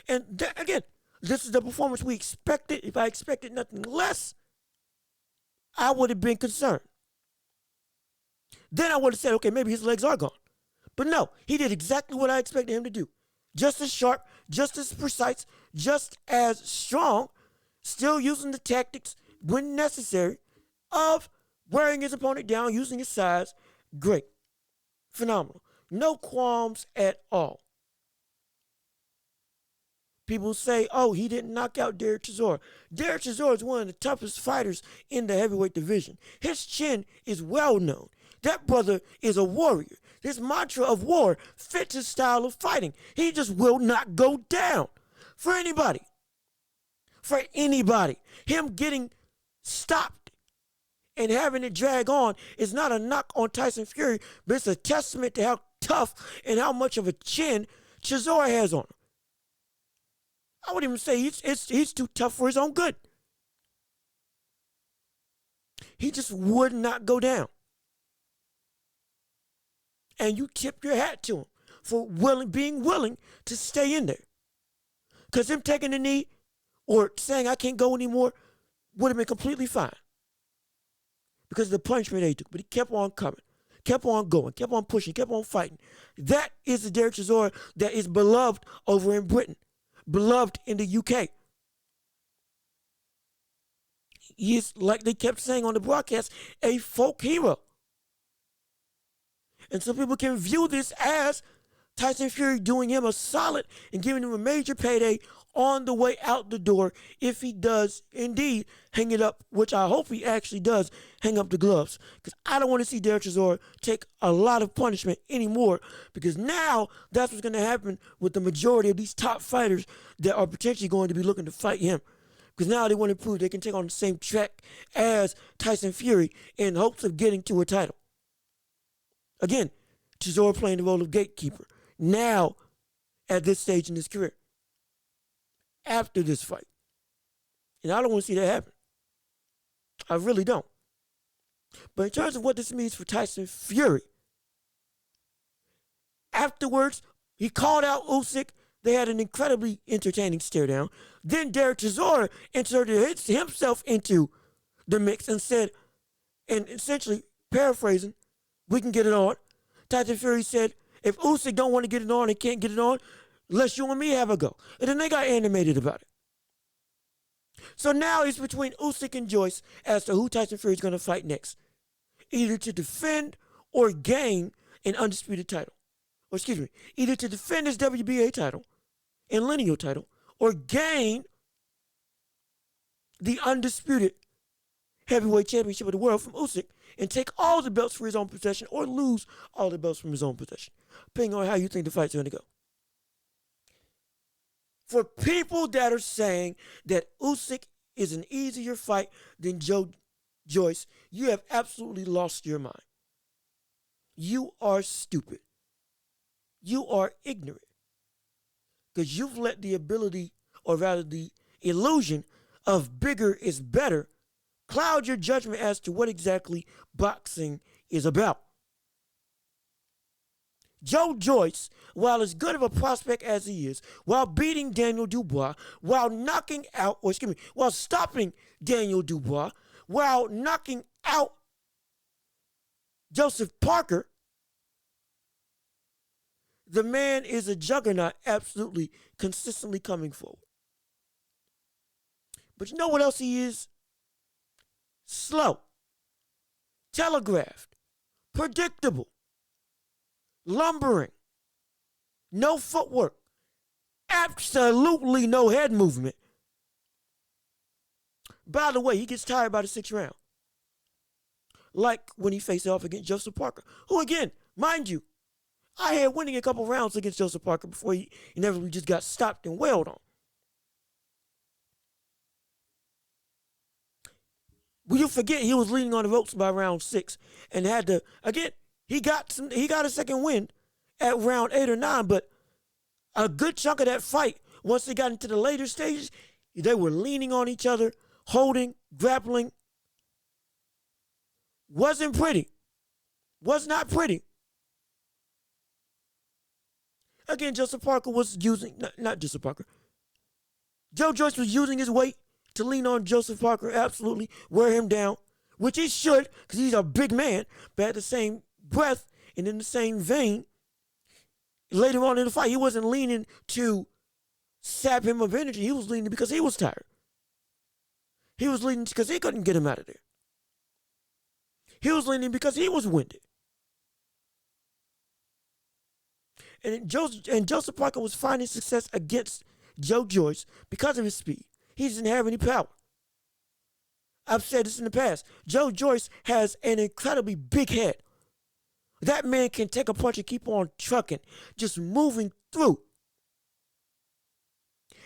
And again, this is the performance we expected. If I expected nothing less, I would have been concerned. Then I would have said, okay, maybe his legs are gone. But no, he did exactly what I expected him to do. Just as sharp, just as precise, just as strong, still using the tactics when necessary of wearing his opponent down, using his size. Great. Phenomenal. No qualms at all. People say, oh, he didn't knock out Derek Chisora. Derek Chisora is one of the toughest fighters in the heavyweight division. His chin is well known. That brother is a warrior. This mantra of war fits his style of fighting. He just will not go down for anybody. For anybody. Him getting stopped and having it drag on is not a knock on Tyson Fury, but it's a testament to how tough and how much of a chin Chisora has on him. I would even say he's too tough for his own good. He just would not go down. And you tip your hat to him for being willing to stay in there. Because him taking the knee or saying I can't go anymore would have been completely fine. Because of the punishment they took. But he kept on coming, kept on going, kept on pushing, kept on fighting. That is the Derek Chisora that is beloved over in Britain, beloved in the UK. He is, like they kept saying on the broadcast, a folk hero. And some people can view this as Tyson Fury doing him a solid and giving him a major payday on the way out the door if he does indeed hang it up, which I hope he actually does hang up the gloves. Because I don't want to see Derek Chisora take a lot of punishment anymore, because now that's what's going to happen with the majority of these top fighters that are potentially going to be looking to fight him. Because now they want to prove they can take on the same track as Tyson Fury in hopes of getting to a title. Again, Chisora playing the role of gatekeeper now at this stage in his career. After this fight. And I don't want to see that happen. I really don't. But in terms of what this means for Tyson Fury, afterwards, he called out Usyk. They had an incredibly entertaining stare down. Then Derek Chisora inserted himself into the mix and said, and essentially paraphrasing, we can get it on. Tyson Fury said, if Usyk don't want to get it on and can't get it on, let's you and me have a go. And then they got animated about it. So now it's between Usyk and Joyce as to who Tyson Fury is going to fight next. Either to defend or gain an undisputed title. Or excuse me, either to defend his WBA title and lineal title or gain the undisputed heavyweight championship of the world from Usyk and take all the belts for his own possession or lose all the belts from his own possession, depending on how you think the fight's going to go. For people that are saying that Usyk is an easier fight than Joe Joyce, you have absolutely lost your mind. You are stupid. You are ignorant. Because you've let the ability, or rather the illusion of bigger is better, cloud your judgment as to what exactly boxing is about. Joe Joyce, while as good of a prospect as he is, while beating Daniel Dubois, while stopping Daniel Dubois, while knocking out Joseph Parker, the man is a juggernaut, absolutely, consistently coming forward. But you know what else he is? Slow, telegraphed, predictable, lumbering, no footwork, absolutely no head movement. By the way, he gets tired by the 6th round. Like when he faced off against Joseph Parker, who again, mind you, I had winning a couple rounds against Joseph Parker before he inevitably just got stopped and wailed on. Will you forget he was leading on the ropes by round 6 and had to, again, he got a second win at round 8 or 9, but a good chunk of that fight, once they got into the later stages, they were leaning on each other, holding, grappling. Wasn't pretty. Was not pretty. Again, Joseph Parker was using, not Joseph Parker. Joe Joyce was using his weight to lean on Joseph Parker, absolutely, wear him down, which he should, because he's a big man, but at the same breath and in the same vein, later on in the fight, he wasn't leaning to sap him of energy. He was leaving because he was tired. He was leaving because he couldn't get him out of there. He was leaving because he was winded. And Joseph Parker was finding success against Joe Joyce because of his speed. He doesn't have any power. I've said this in the past. Joe Joyce has an incredibly big head. That man can take a punch and keep on trucking, just moving through.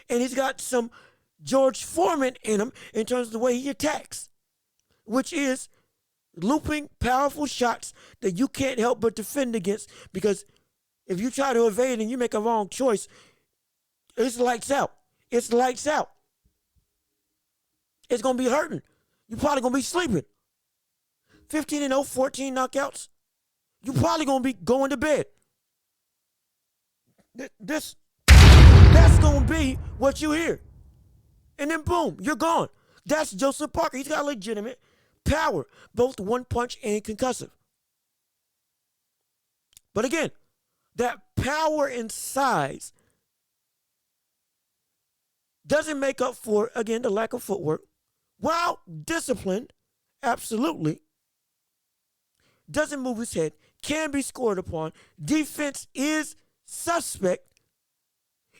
And he's got some George Foreman in him in terms of the way he attacks, which is looping powerful shots that you can't help but defend against, because if you try to evade and you make a wrong choice, it's lights out. It's lights out. It's going to be hurting. You're probably going to be sleeping. 15-0, 14 knockouts. You're probably going to be going to bed. That's going to be what you hear. And then boom, you're gone. That's Joseph Parker. He's got legitimate power, both one punch and concussive. But again, that power and size doesn't make up for, again, the lack of footwork. While disciplined, absolutely, doesn't move his head, can be scored upon, defense is suspect,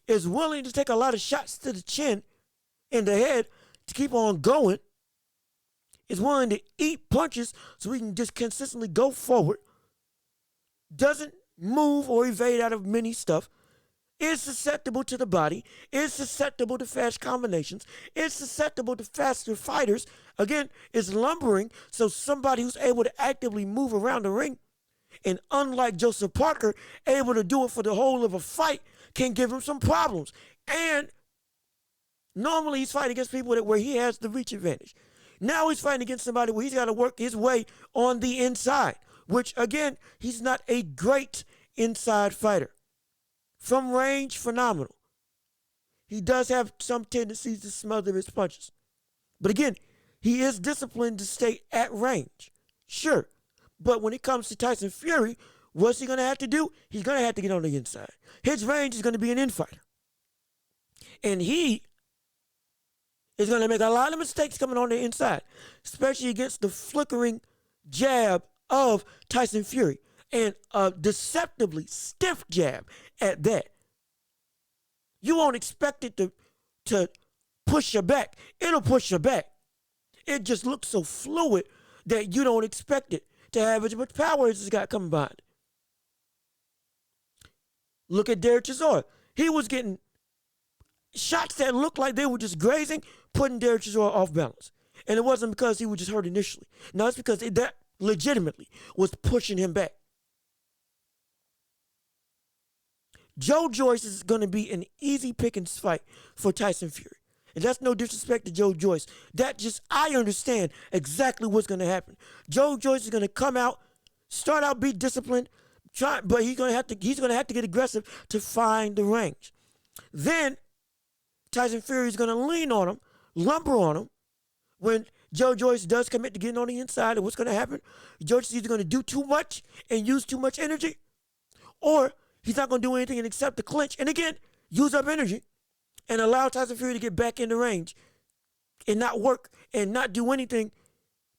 is willing to take a lot of shots to the chin and the head to keep on going, is willing to eat punches so he can just consistently go forward, doesn't move or evade out of many stuff, is susceptible to the body, is susceptible to fast combinations, is susceptible to faster fighters, again, is lumbering, so somebody who's able to actively move around the ring, and unlike Joseph Parker, able to do it for the whole of a fight, can give him some problems. And normally he's fighting against people where he has the reach advantage. Now he's fighting against somebody where he's got to work his way on the inside, which, again, he's not a great inside fighter. From range, phenomenal. He does have some tendencies to smother his punches. But again, he is disciplined to stay at range. Sure. But when it comes to Tyson Fury, what's he going to have to do? He's going to have to get on the inside. His range is going to be an infighter. And he is going to make a lot of mistakes coming on the inside, especially against the flickering jab of Tyson Fury, and a deceptively stiff jab at that. You won't expect it to push you back. It'll push you back. It just looks so fluid that you don't expect it to have as much power as it's got coming behind it. Look at Derek Chisora. He was getting shots that looked like they were just grazing, putting Derek Chisora off balance. And it wasn't because he was just hurt initially. No, it's because that legitimately was pushing him back. Joe Joyce is going to be an easy pickings fight for Tyson Fury. And that's no disrespect to Joe Joyce. I understand exactly what's going to happen. Joe Joyce is going to come out, start out, be disciplined, but he's going to have to get aggressive to find the range. Then Tyson Fury is going to lean on him, lumber on him. When Joe Joyce does commit to getting on the inside, and what's going to happen? Joyce is either going to do too much and use too much energy, or he's not going to do anything except to clinch and, again, use up energy and allow Tyson Fury to get back in the range and not work and not do anything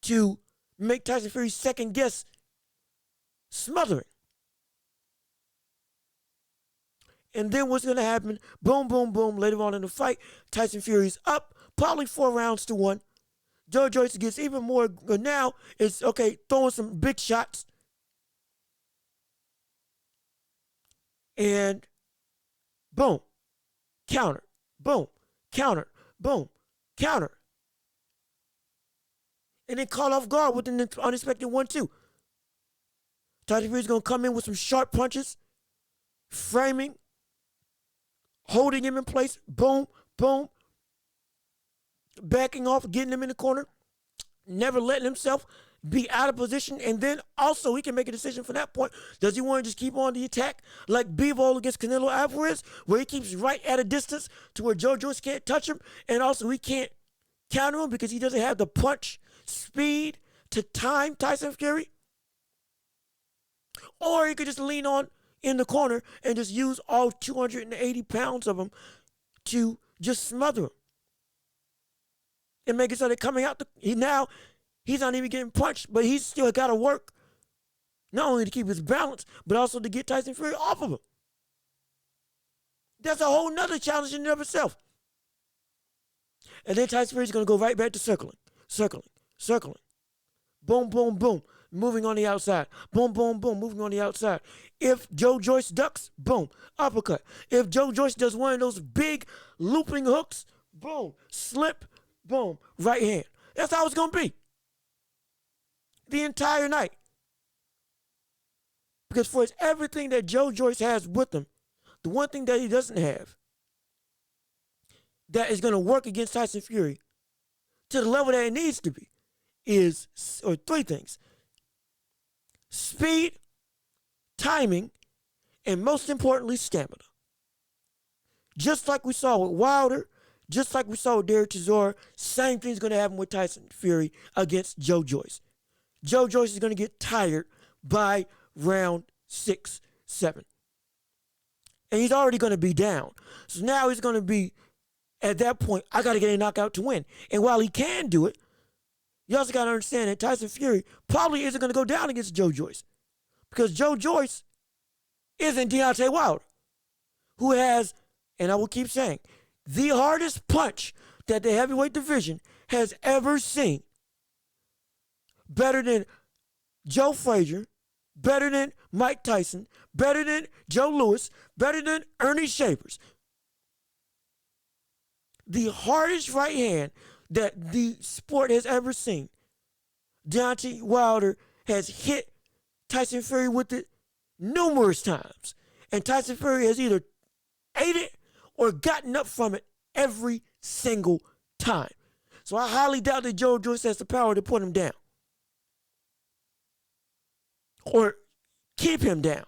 to make Tyson Fury second guess smothering. And then what's going to happen? Boom, boom, boom. Later on in the fight, Tyson Fury's up, probably 4-1. Joe Joyce gets even more. Now it's, okay, throwing some big shots. And boom, counter, boom, counter, boom, counter. And then caught off guard with an unexpected 1-2. Tyson Fury's going to come in with some sharp punches, framing, holding him in place, boom, boom, backing off, getting him in the corner, never letting himself be out of position. And then also he can make a decision from that point. Does he want to just keep on the attack like Bivol against Canelo Alvarez, where he keeps right at a distance to where Joe Joyce can't touch him, and also he can't counter him because he doesn't have the punch speed to time Tyson Fury? Or he could just lean on in the corner and just use all 280 pounds of him to just smother him and make it so that coming out, he's not even getting punched, but he's still got to work not only to keep his balance, but also to get Tyson Fury off of him. That's a whole nother challenge in and of itself. And then Tyson Fury's going to go right back to circling. Boom, boom, boom. Moving on the outside. Boom, boom, boom. Moving on the outside. If Joe Joyce ducks, boom, uppercut. If Joe Joyce does one of those big looping hooks, boom, slip, boom, right hand. That's how it's going to be the entire night. Because for everything that Joe Joyce has with him, the one thing that he doesn't have that is going to work against Tyson Fury to the level that it needs to be is three things: speed, timing, and most importantly, stamina. Just like we saw with Wilder, just like we saw with Derek Chisora, same thing's going to happen with Tyson Fury against Joe Joyce. Joe Joyce is going to get tired by round 6, 7. And he's already going to be down. So now he's going to be, at that point, I got to get a knockout to win. And while he can do it, you also got to understand that Tyson Fury probably isn't going to go down against Joe Joyce. Because Joe Joyce isn't Deontay Wilder, who has, and I will keep saying, the hardest punch that the heavyweight division has ever seen. Better than Joe Frazier, better than Mike Tyson, better than Joe Louis, better than Ernie Shavers. The hardest right hand that the sport has ever seen. Deontay Wilder has hit Tyson Fury with it numerous times. And Tyson Fury has either ate it or gotten up from it every single time. So I highly doubt that Joe Joyce has the power to put him down or keep him down.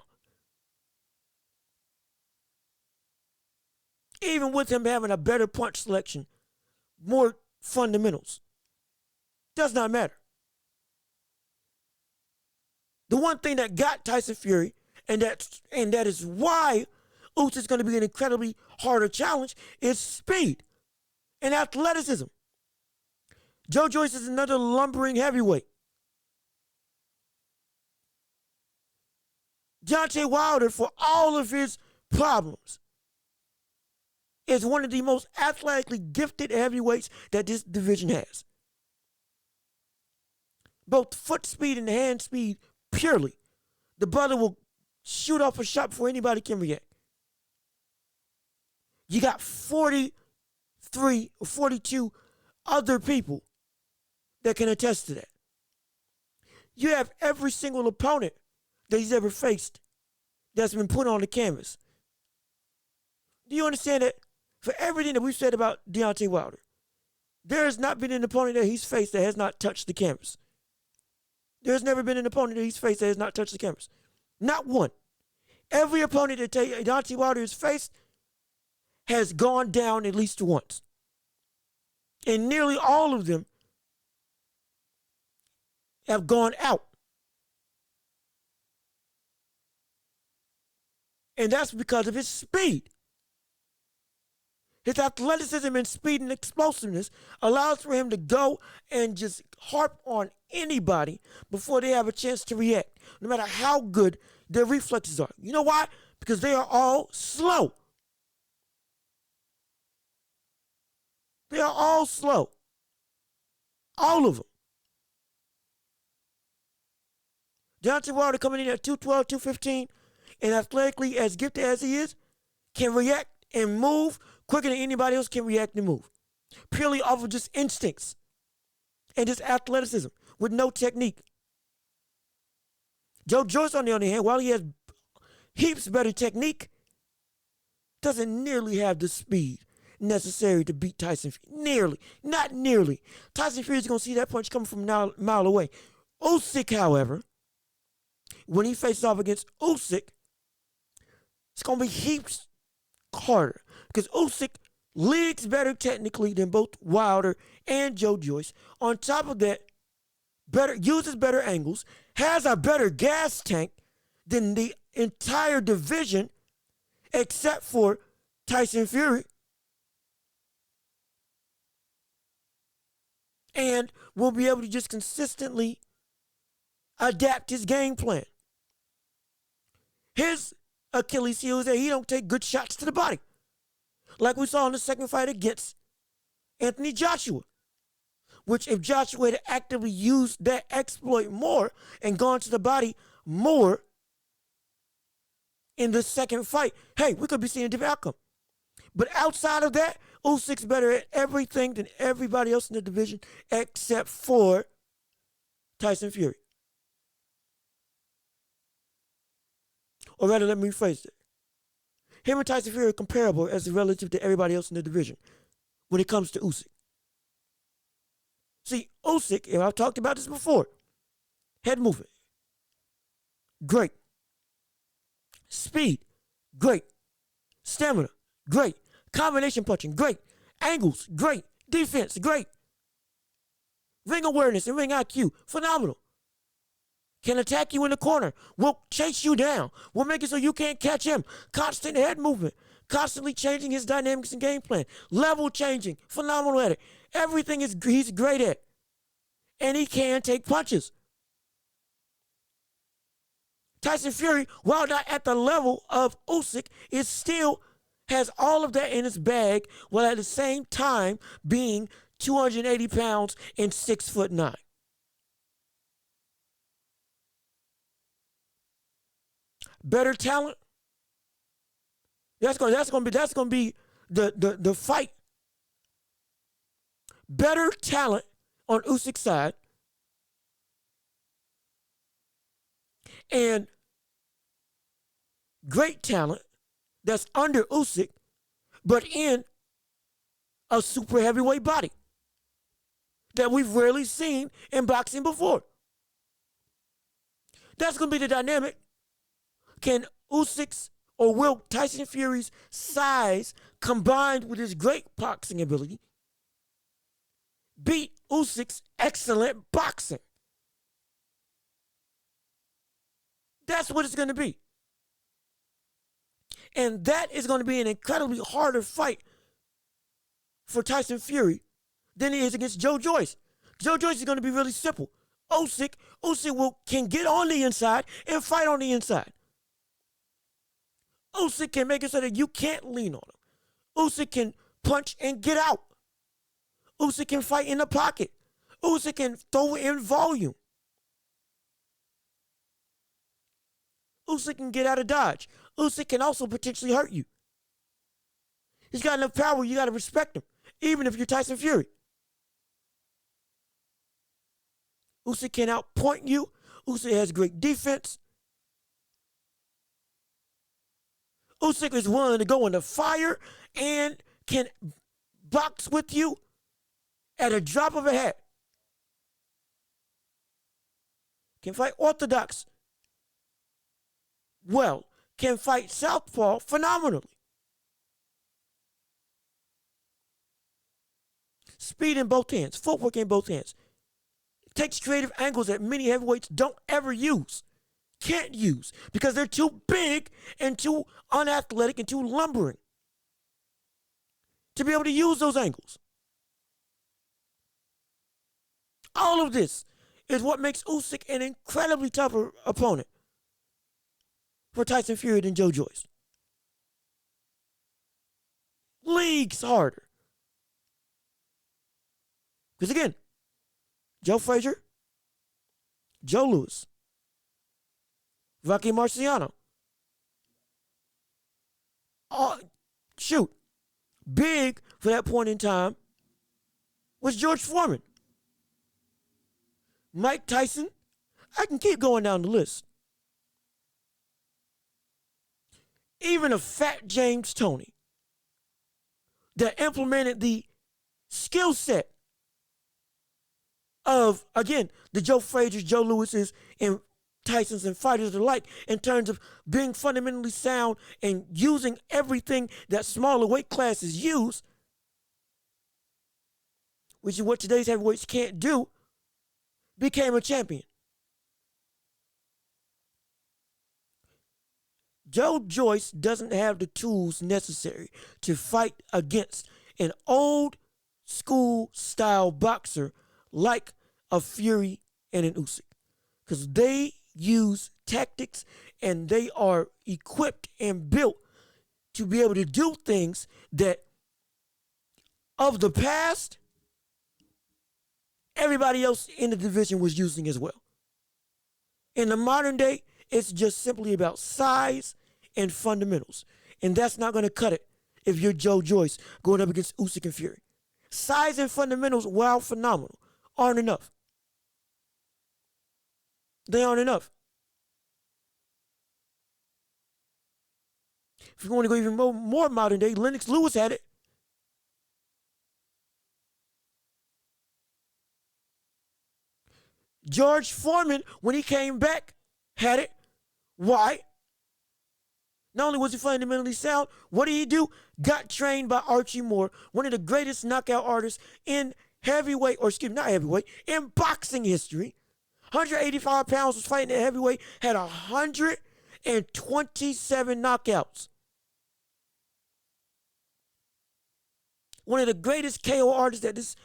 Even with him having a better punch selection, more fundamentals, does not matter. The one thing that got Tyson Fury, and that is why Usyk is going to be an incredibly harder challenge, is speed and athleticism. Joe Joyce is another lumbering heavyweight. Deontay Wilder, for all of his problems, is one of the most athletically gifted heavyweights that this division has. Both foot speed and hand speed, purely. The brother will shoot off a shot before anybody can react. You got 43 or 42 other people that can attest to that. You have every single opponent that he's ever faced that's been put on the canvas. Do you understand that? For everything that we've said about Deontay Wilder, there has not been an opponent that he's faced that has not touched the canvas. There's never been an opponent that he's faced that has not touched the canvas. Not one. Every opponent that Deontay Wilder has faced has gone down at least once. And nearly all of them have gone out. And that's because of his speed. His athleticism and speed and explosiveness allows for him to go and just harp on anybody before they have a chance to react, no matter how good their reflexes are. You know why? Because they are all slow. They are all slow. All of them. Deontay Wilder coming in at 212, 215, and athletically as gifted as he is, can react and move quicker than anybody else can react and move. Purely off of just instincts and just athleticism with no technique. Joe Joyce, on the other hand, while he has heaps better technique, doesn't nearly have the speed necessary to beat Tyson Fury. Nearly. Not nearly. Tyson Fury is going to see that punch coming from a mile away. Usyk, however, when he faces off against Usyk, it's going to be heaps harder because Usyk leads better technically than both Wilder and Joe Joyce. On top of that, uses better angles, has a better gas tank than the entire division except for Tyson Fury. and will be able to just consistently adapt his game plan. His Achilles heel is that he don't take good shots to the body, like we saw in the second fight against Anthony Joshua, which if Joshua had actively used that exploit more and gone to the body more in the second fight, hey, we could be seeing a different outcome. But outside of that, Usyk's better at everything than everybody else in the division except for Tyson Fury. Or rather, let me rephrase it. Him and Tyson Fury are comparable as relative to everybody else in the division when it comes to Usyk. See, Usyk, and I've talked about this before, head movement, great. Speed, great. Stamina, great. Combination punching, great. Angles, great. Defense, great. Ring awareness and ring IQ, phenomenal. Can attack you in the corner, will chase you down, will make it so you can't catch him. Constant head movement, constantly changing his dynamics and game plan. Level changing, phenomenal at it. Everything he's great at. And he can take punches. Tyson Fury, while not at the level of Usyk, is still has all of that in his bag, while at the same time being 280 pounds and 6'9". Better talent. That's gonna be the fight. Better talent on Usyk's side, and great talent that's under Usyk, but in a super heavyweight body that we've rarely seen in boxing before. That's going to be the dynamic. Can Usyk's or will Tyson Fury's size combined with his great boxing ability beat Usyk's excellent boxing? That's what it's going to be. And that is going to be an incredibly harder fight for Tyson Fury than it is against Joe Joyce. Joe Joyce is going to be really simple. Usyk can get on the inside and fight on the inside. Usyk can make it so that you can't lean on him. Usyk can punch and get out. Usyk can fight in the pocket. Usyk can throw in volume. Usyk can get out of dodge. Usyk can also potentially hurt you. He's got enough power, you got to respect him, even if you're Tyson Fury. Usyk can outpoint you. Usyk has great defense. Usyk is willing to go into fire and can box with you at a drop of a hat. Can fight orthodox well. Can fight southpaw phenomenally. Speed in both hands, footwork in both hands. Takes creative angles that many heavyweights don't ever use. Can't use because they're too big and too unathletic and too lumbering to be able to use those angles. All of this is what makes Usyk an incredibly tougher opponent for Tyson Fury than Joe Joyce. Leagues harder. Because again, Joe Frazier, Joe Louis, Rocky Marciano. Big for that point in time was George Foreman. Mike Tyson. I can keep going down the list. Even a fat James Toney that implemented the skill set of, again, the Joe Frazier's, Joe Lewis's, and Tyson's and fighters alike in terms of being fundamentally sound and using everything that smaller weight classes use, which is what today's heavyweights can't do, became a champion. Joe Joyce doesn't have the tools necessary to fight against an old school style boxer like a Fury and an Usyk because they use tactics and they are equipped and built to be able to do things that of the past everybody else in the division was using as well. In the modern day, it's just simply about size and fundamentals. And that's not going to cut it if you're Joe Joyce going up against Usyk and Fury. Size and fundamentals, while phenomenal, aren't enough. They aren't enough. If you want to go even more modern day, Lennox Lewis had it. George Foreman, when he came back, had it. Why? Not only was he fundamentally sound, what did he do? Got trained by Archie Moore, one of the greatest knockout artists in heavyweight, or excuse me, not heavyweight, in boxing history. 185 pounds, was fighting at heavyweight, had 127 knockouts. One of the greatest KO artists that this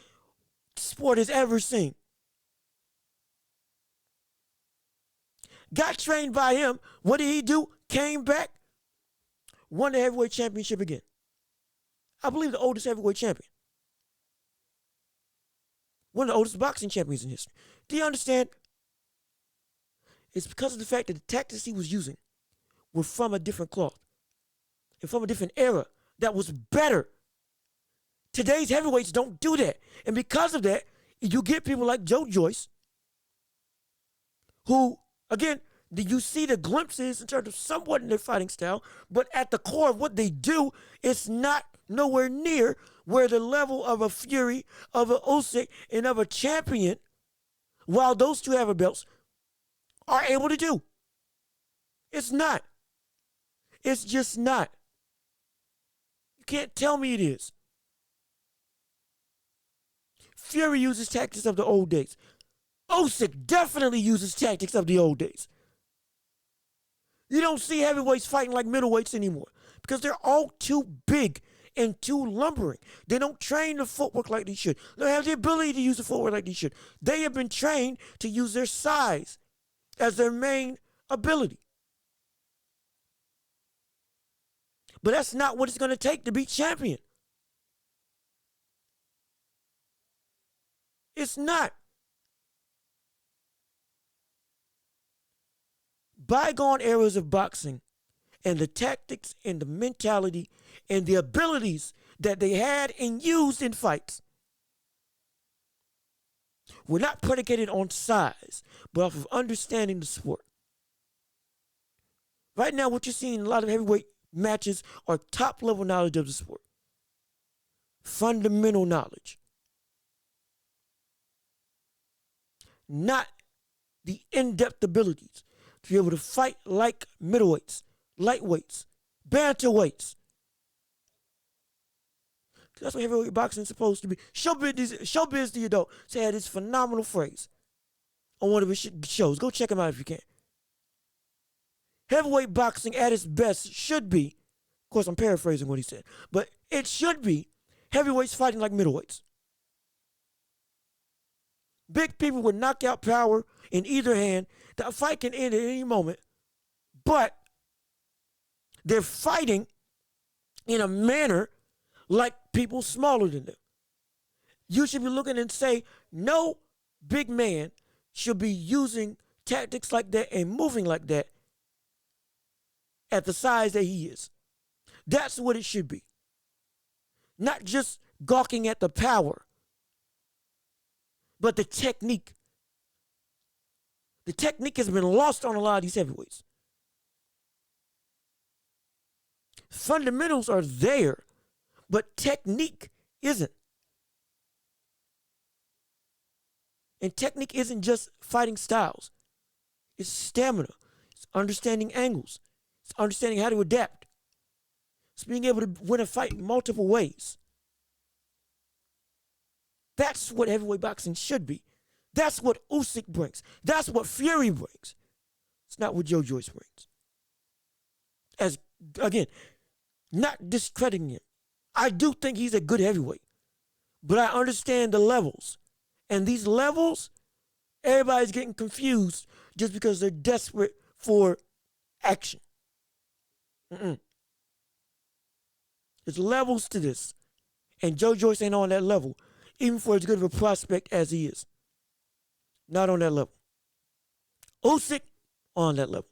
sport has ever seen. Got trained by him. What did he do? Came back, won the heavyweight championship again. I believe the oldest heavyweight champion. One of the oldest boxing champions in history. Do you understand? It's because of the fact that the tactics he was using were from a different cloth and from a different era that was better. Today's heavyweights don't do that. And because of that, you get people like Joe Joyce who, again, you see the glimpses in terms of somewhat in their fighting style, but at the core of what they do, it's not nowhere near where the level of a Fury, of a Usyk, and of a champion, while those two have a belts, are able to do. It's not. It's just not. You can't tell me it is. Fury uses tactics of the old days. Usyk definitely uses tactics of the old days. You don't see heavyweights fighting like middleweights anymore because they're all too big and too lumbering. They don't train the footwork like they should. They don't have the ability to use the footwork like they should. They have been trained to use their size as their main ability. But that's not what it's going to take to be champion. It's not. Bygone eras of boxing and the tactics and the mentality and the abilities that they had and used in fights were not predicated on size, but off of understanding the sport. Right now, what you're seeing in a lot of heavyweight matches are top-level knowledge of the sport. Fundamental knowledge. Not the in-depth abilities to be able to fight like middleweights, lightweights, bantamweights. That's what heavyweight boxing is supposed to be. Showbiz the Adult had this phenomenal phrase on one of his shows. Go check him out if you can. Heavyweight boxing at its best should be, of course I'm paraphrasing what he said, but it should be heavyweights fighting like middleweights. Big people with knockout power in either hand. The fight can end at any moment, but they're fighting in a manner like people smaller than them. You should be looking and say, no big man should be using tactics like that and moving like that at the size that he is. That's what it should be. Not just gawking at the power, but the technique. The technique has been lost on a lot of these heavyweights. Fundamentals are there, but technique isn't. And technique isn't just fighting styles. It's stamina. It's understanding angles. It's understanding how to adapt. It's being able to win a fight multiple ways. That's what heavyweight boxing should be. That's what Usyk brings. That's what Fury brings. It's not what Joe Joyce brings. As, again, not discrediting him. I do think he's a good heavyweight. But I understand the levels And these levels, everybody's getting confused just because they're desperate for action. There's levels to this. And Joe Joyce ain't on that level, even for as good of a prospect as he is. Not on that level. Usyk, on that level.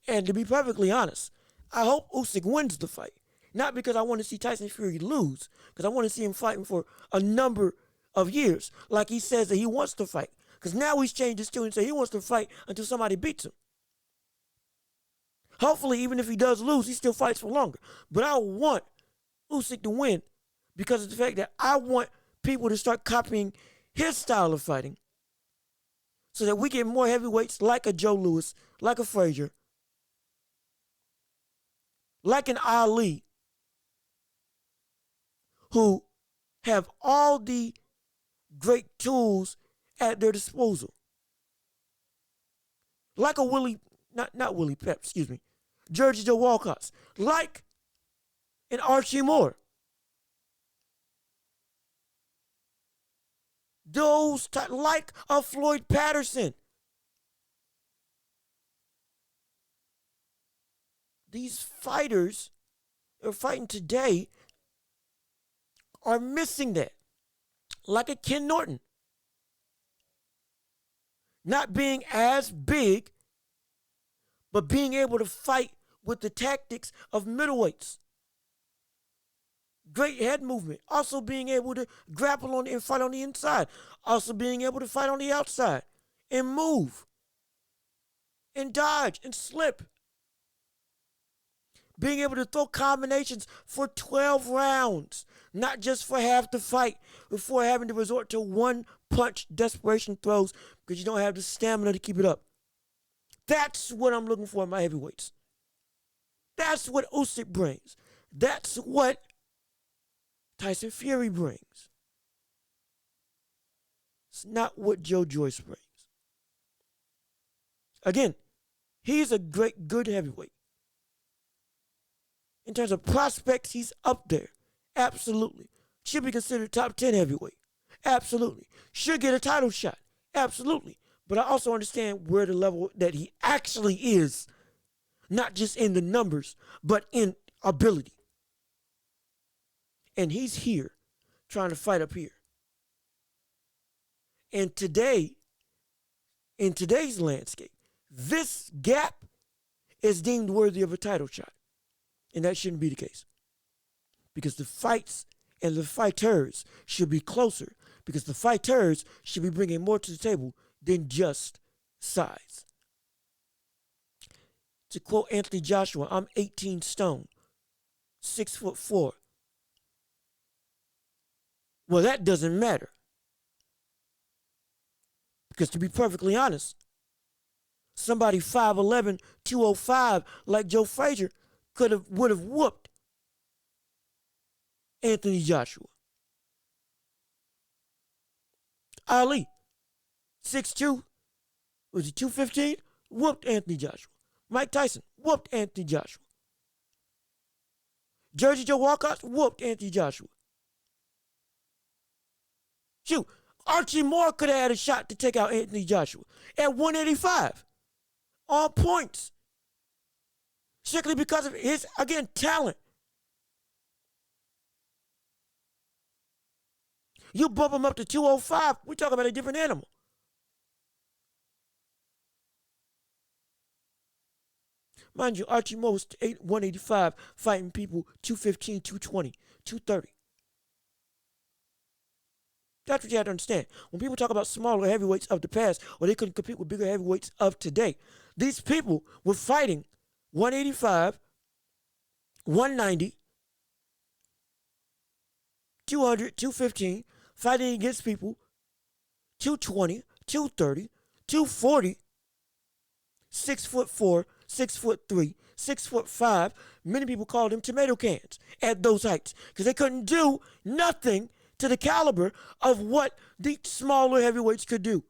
And to be perfectly honest, I hope Usyk wins the fight. Not because I want to see Tyson Fury lose, because I want to see him fighting for a number of years, like he says that he wants to fight. Because now he's changed his tune and said he wants to fight until somebody beats him. Hopefully, even if he does lose, he still fights for longer. But I want Usyk to win because of the fact that I want people to start copying his style of fighting so that we get more heavyweights like a Joe Louis, like a Frazier, like an Ali, who have all the great tools at their disposal. Like a not Willie Pep, excuse me, George Joe Walcott, like an Archie Moore. Like a Floyd Patterson. These fighters that are fighting today are missing that. Like a Ken Norton. Not being as big, but being able to fight with the tactics of middleweights. Great head movement. Also being able to grapple on and fight on the inside. Also being able to fight on the outside and move and dodge and slip. Being able to throw combinations for 12 rounds, not just for half the fight, before having to resort to one-punch desperation throws because you don't have the stamina to keep it up. That's what I'm looking for in my heavyweights. That's what Usyk brings. That's what Tyson Fury brings. It's not what Joe Joyce brings. Again, he's a good heavyweight. In terms of prospects, he's up there. Absolutely. Should be considered top 10 heavyweight. Absolutely. Should get a title shot. Absolutely. But I also understand where the level that he actually is, not just in the numbers, but in ability. And he's here trying to fight up here. And today, in today's landscape, this gap is deemed worthy of a title shot. And that shouldn't be the case. Because the fights and the fighters should be closer. Because the fighters should be bringing more to the table than just size. To quote Anthony Joshua, I'm 18 stone, 6'4". Well, that doesn't matter. Because to be perfectly honest, somebody 5'11", 205 like Joe Frazier would have whooped Anthony Joshua. Ali, 6'2", was he 215? Whooped Anthony Joshua. Mike Tyson whooped Anthony Joshua. Jersey Joe Walcott whooped Anthony Joshua. Shoot, Archie Moore could have had a shot to take out Anthony Joshua at 185 on points. Strictly because of his, again, talent. You bump him up to 205, we're talking about a different animal. Mind you, Archie Moore was 185, fighting people 215, 220, 230. That's what you have to understand. When people talk about smaller heavyweights of the past, or they couldn't compete with bigger heavyweights of today, these people were fighting 185, 190, 200, 215, fighting against people 220, 230, 240, 6'4", 6'3", 6'5". Many people called them tomato cans at those heights because they couldn't do nothing to the caliber of what the smaller heavyweights could do.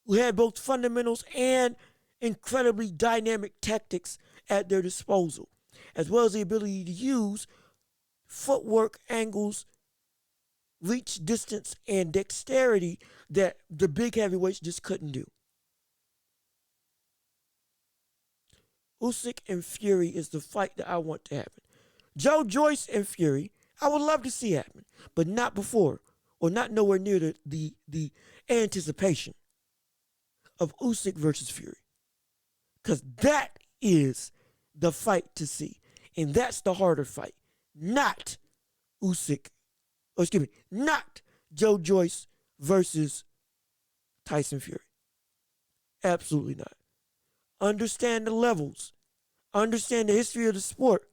Who had both fundamentals and incredibly dynamic tactics at their disposal, as well as the ability to use footwork, angles, reach, distance, and dexterity that the big heavyweights just couldn't do. Usyk and Fury is the fight that I want to happen. Joe Joyce and Fury, I would love to see happen, but not before, or not nowhere near the anticipation of Usyk versus Fury. Because that is the fight to see. And that's the harder fight. Not Usyk, not Joe Joyce versus Tyson Fury. Absolutely not. Understand the levels. Understand the history of the sport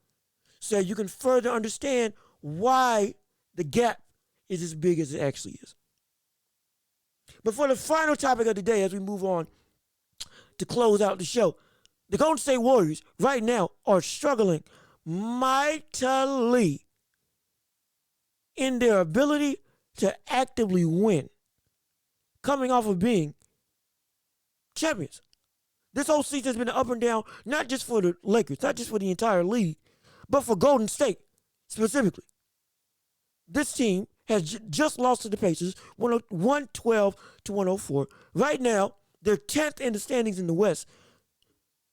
so you can further understand why the gap is as big as it actually is. But for the final topic of the day, as we move on to close out the show, the Golden State Warriors right now are struggling mightily in their ability to actively win, coming off of being champions. This whole season has been up and down, not just for the Lakers, not just for the entire league, but for Golden State specifically. This team has just lost to the Pacers, 112 to 104. Right now, they're 10th in the standings in the West,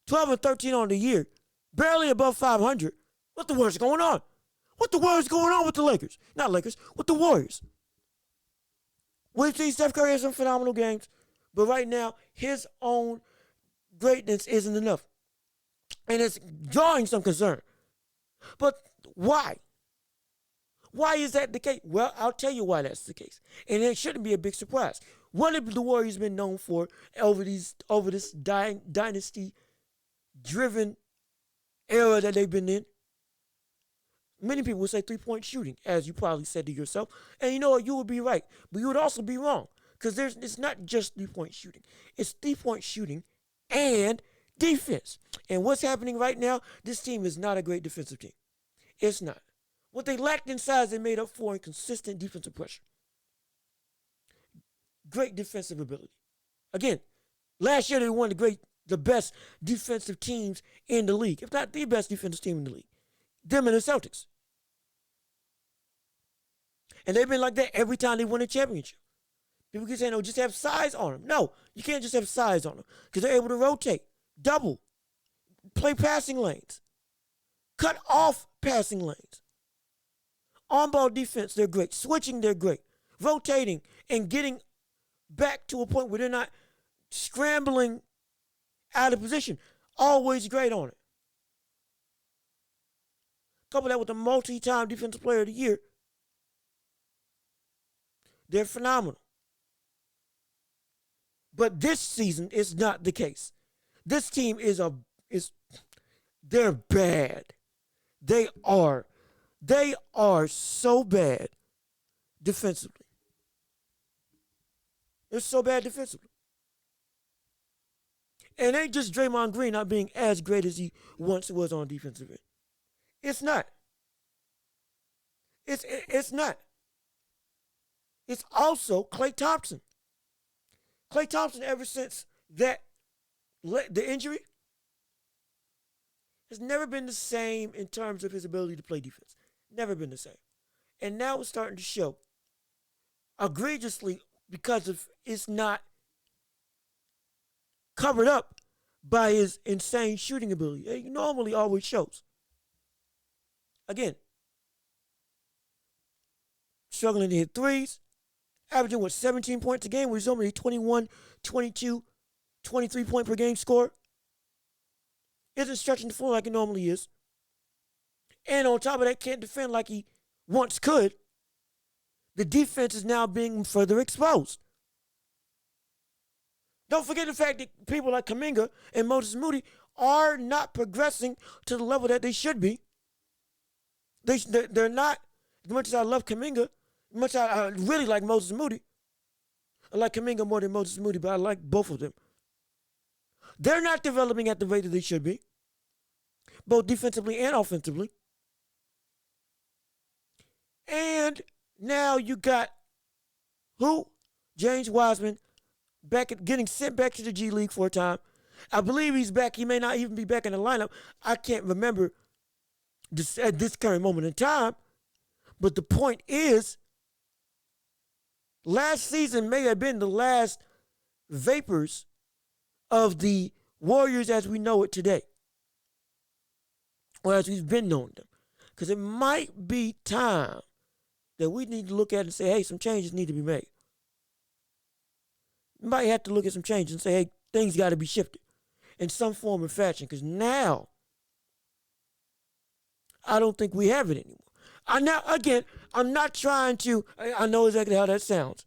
12 and 13 on the year, barely above 500. What the world is going on? What the world is going on with the Lakers? Not Lakers, with the Warriors. We've seen Steph Curry have some phenomenal games, but right now, his own greatness isn't enough. And it's drawing some concern. But why? Why is that the case? Well, I'll tell you why that's the case. And it shouldn't be a big surprise. What have the Warriors been known for over this dynasty-driven era that they've been in? Many people would say three-point shooting, as you probably said to yourself. And you know what? You would be right. But you would also be wrong. Because it's not just three-point shooting. It's three-point shooting and defense. And what's happening right now, this team is not a great defensive team. It's not. What they lacked in size, they made up for in consistent defensive pressure. Great defensive ability. Again, last year they won the best defensive teams in the league, if not the best defensive team in the league. Them and the Celtics. And they've been like that every time they win a championship. People keep saying, no, just have size on them. No, you can't just have size on them because they're able to rotate, double, play passing lanes, cut off passing lanes. On-ball defense, they're great. Switching, they're great. Rotating and getting back to a point where they're not scrambling out of position. Always great on it. Couple that with a multi-time defensive player of the year. They're phenomenal. But this season is not the case. This team they're bad. They are so bad defensively. They're so bad defensively. And it ain't just Draymond Green not being as great as he once was on defensive end. It's not. It's not. It's also Klay Thompson. Klay Thompson, ever since the injury, has never been the same in terms of his ability to play defense. Never been the same. And now it's starting to show egregiously because of it's not covered up by his insane shooting ability. He normally always shows. Again, struggling to hit threes, averaging, 17 points a game, which is only 21, 22, 23 point per game score. Isn't stretching the floor like he normally is. And on top of that, can't defend like he once could. The defense is now being further exposed. Don't forget the fact that people like Kuminga and Moses Moody are not progressing to the level that they should be. They're not, as much as I love Kuminga, as much as I really like Moses Moody. I like Kuminga more than Moses Moody, but I like both of them. They're not developing at the rate that they should be, both defensively and offensively. And now you got who? James Wiseman getting sent back to the G League for a time. I believe he's back. He may not even be back in the lineup. I can't remember at this current moment in time. But the point is, last season may have been the last vapors of the Warriors as we know it today, or as we've been knowing them. Because it might be time that we need to look at and say, hey, some changes need to be made. You might have to look at some changes and say, hey, things got to be shifted in some form or fashion. Because now, I don't think we have it anymore. I'm not trying to, I know exactly how that sounds.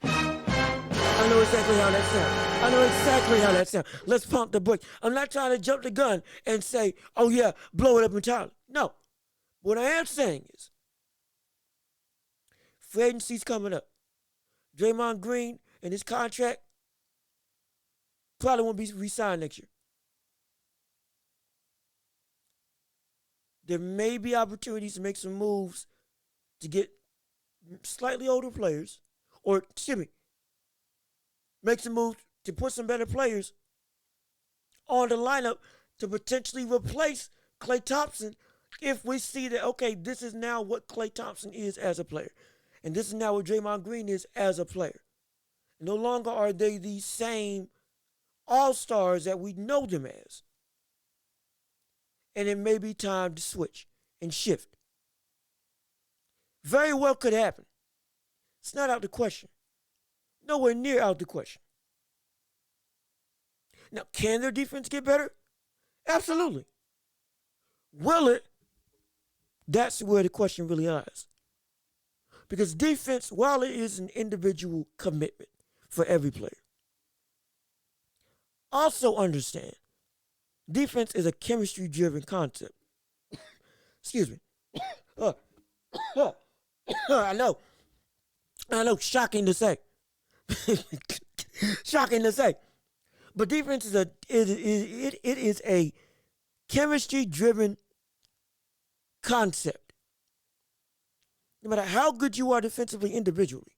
I know exactly how that sounds. Let's pump the brakes. I'm not trying to jump the gun and say, oh yeah, blow it up entirely. No. What I am saying is, free agency's coming up. Draymond Green and his contract probably won't be re-signed next year. There may be opportunities to make some moves to get slightly older players, or make some moves to put some better players on the lineup to potentially replace Klay Thompson if we see that, okay, this is now what Klay Thompson is as a player. And this is now what Draymond Green is as a player. No longer are they the same all-stars that we know them as. And it may be time to switch and shift. Very well could happen. It's not out the question. Nowhere near out the question. Now, can their defense get better? Absolutely. Will it? That's where the question really lies. Because defense, while it is an individual commitment for every player, also understand defense is a chemistry-driven concept. Excuse me. I know, shocking to say. Shocking to say. But defense is a chemistry-driven concept. No matter how good you are defensively individually,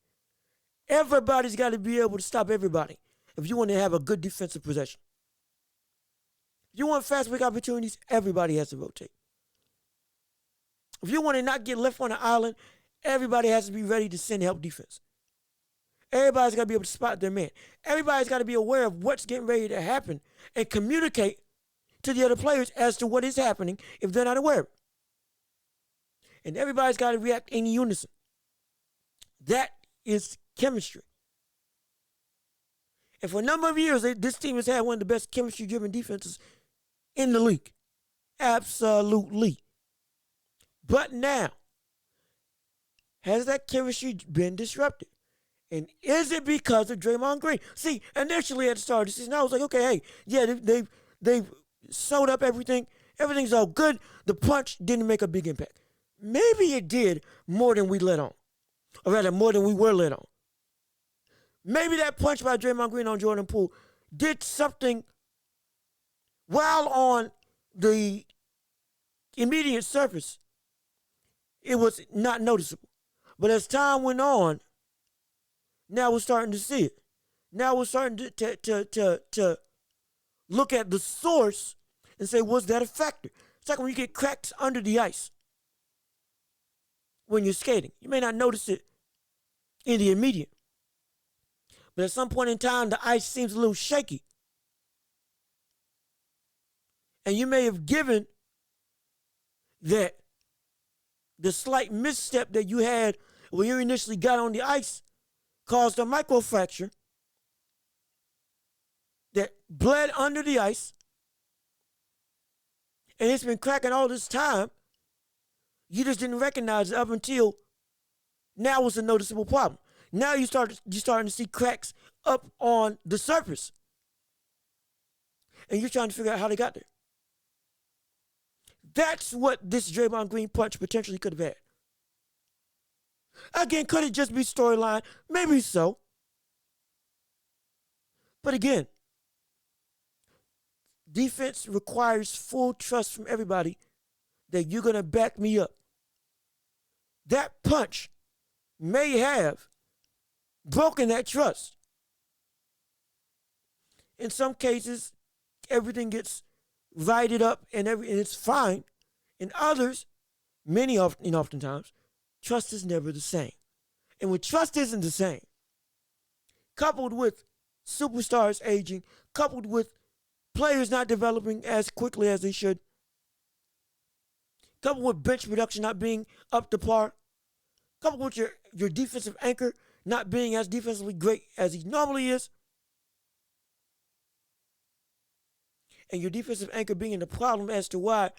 everybody's got to be able to stop everybody if you want to have a good defensive possession. If you want fast break opportunities, everybody has to rotate. If you want to not get left on an island, everybody has to be ready to send help defense. Everybody's got to be able to spot their man. Everybody's got to be aware of what's getting ready to happen and communicate to the other players as to what is happening if they're not aware of it. And everybody's got to react in unison. That is chemistry. And for a number of years, this team has had one of the best chemistry-driven defenses in the league. Absolutely. But now, has that chemistry been disrupted? And is it because of Draymond Green? See, initially at the start of the season, I was like, okay, hey, yeah, they've sewed up everything. Everything's all good. The punch didn't make a big impact. Maybe it did more than we let on. Or rather, more than we were let on. Maybe that punch by Draymond Green on Jordan Poole did something while on the immediate surface. It was not noticeable. But as time went on, now we're starting to see it. Now we're starting to look at the source and say, was that a factor? It's like when you get cracks under the ice when you're skating. You may not notice it in the immediate. But at some point in time, the ice seems a little shaky. And you may have given that the slight misstep that you had when you initially got on the ice caused a microfracture that bled under the ice. And it's been cracking all this time. You just didn't recognize it up until now it's a noticeable problem. Now you're starting to see cracks up on the surface. And you're trying to figure out how they got there. That's what this Draymond Green punch potentially could have had. Again, could it just be storyline? Maybe so. But again, defense requires full trust from everybody that you're going to back me up. That punch may have broken that trust. In some cases, everything gets righted up and it's fine. In others, oftentimes, trust is never the same. And when trust isn't the same, coupled with superstars aging, coupled with players not developing as quickly as they should, coupled with bench production not being up to par, coupled with your defensive anchor not being as defensively great as he normally is, and your defensive anchor being the problem as to why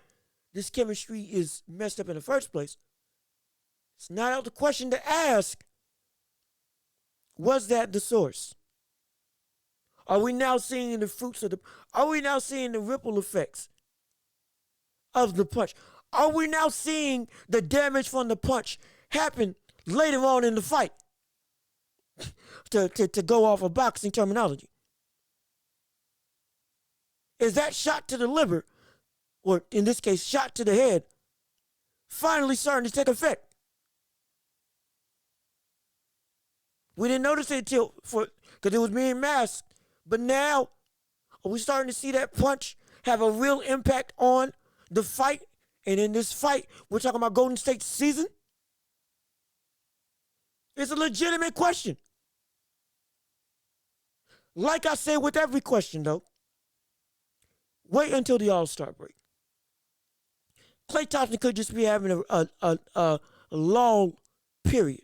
this chemistry is messed up in the first place, it's not out of the question to ask, was that the source? Are we now seeing are we now seeing the ripple effects of the punch? Are we now seeing the damage from the punch happen later on in the fight? to go off of boxing terminology. Is that shot to the liver, or in this case, shot to the head, finally starting to take effect? We didn't notice it because it was being masked. But now, are we starting to see that punch have a real impact on the fight? And in this fight, we're talking about Golden State's season? It's a legitimate question. Like I say with every question, though, wait until the All-Star break. Klay Thompson could just be having a long period.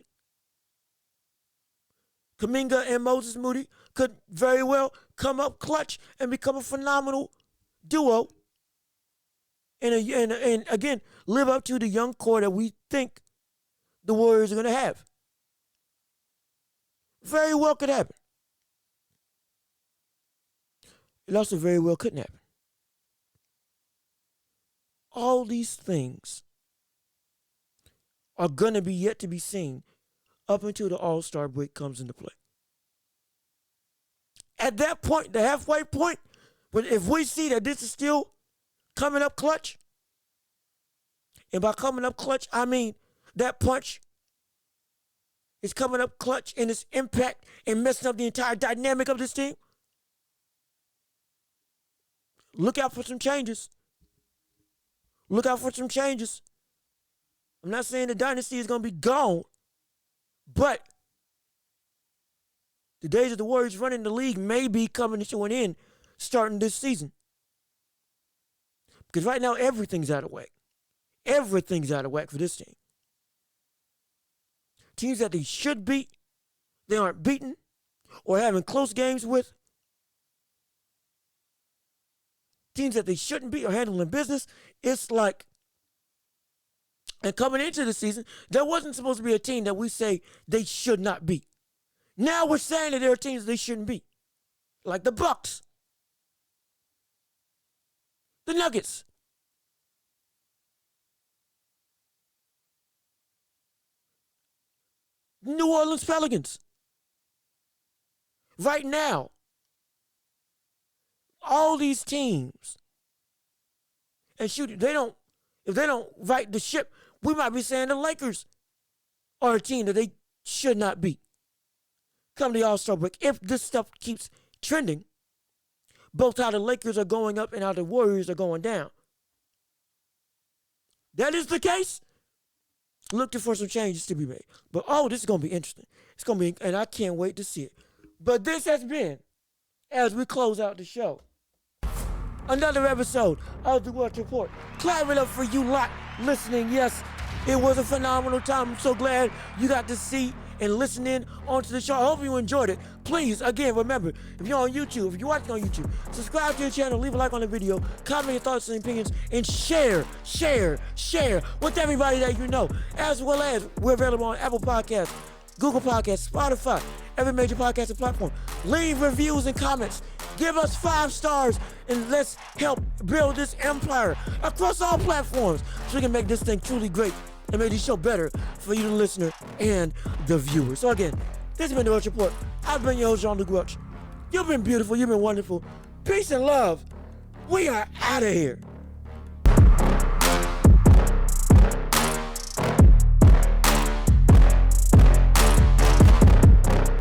Kuminga and Moses Moody could very well come up clutch and become a phenomenal duo. And again, live up to the young core that we think the Warriors are going to have. Very well could happen. It also very well couldn't happen. All these things are going to be yet to be seen up until the All-Star break comes into play. At that point, the halfway point, but if we see that this is still coming up clutch, and by coming up clutch, I mean that punch is coming up clutch in its impact and messing up the entire dynamic of this team, look out for some changes. Look out for some changes. I'm not saying the dynasty is going to be gone, but the days of the Warriors running the league may be coming to an end starting this season. Because right now, everything's out of whack. Everything's out of whack for this team. Teams that they should beat, they aren't beaten or having close games with. Teams that they shouldn't beat or handling business. It's like, and coming into the season, there wasn't supposed to be a team that we say they should not beat. Now we're saying that there are teams they shouldn't beat. Like the Bucks. The Nuggets. New Orleans Pelicans. Right now, all these teams, and shoot, if they don't right the ship, we might be saying the Lakers are a team that they should not beat. Come the All-Star break, if this stuff keeps trending, both how the Lakers are going up and how the Warriors are going down. That is the case. Looking for some changes to be made. But this is going to be interesting. It's going to be, and I can't wait to see it. But this has been, as we close out the show, another episode of the World Report. Clap it up for you lot listening. Yes, it was a phenomenal time. I'm so glad you got to see and listen in onto the show. I hope you enjoyed it. Please, again, remember, if you're on YouTube, if you're watching on YouTube, subscribe to the channel, leave a like on the video, comment your thoughts and opinions, and share with everybody that you know. As well as, we're available on Apple Podcasts, Google Podcasts, Spotify, every major podcasting platform. Leave reviews and comments. Give us 5 stars, and let's help build this empire across all platforms so we can make this thing truly great and make this show better for you, the listener, and the viewer. So again, this has been the Roach Report. I've been your host, John the Grouch. You've been beautiful. You've been wonderful. Peace and love. We are out of here.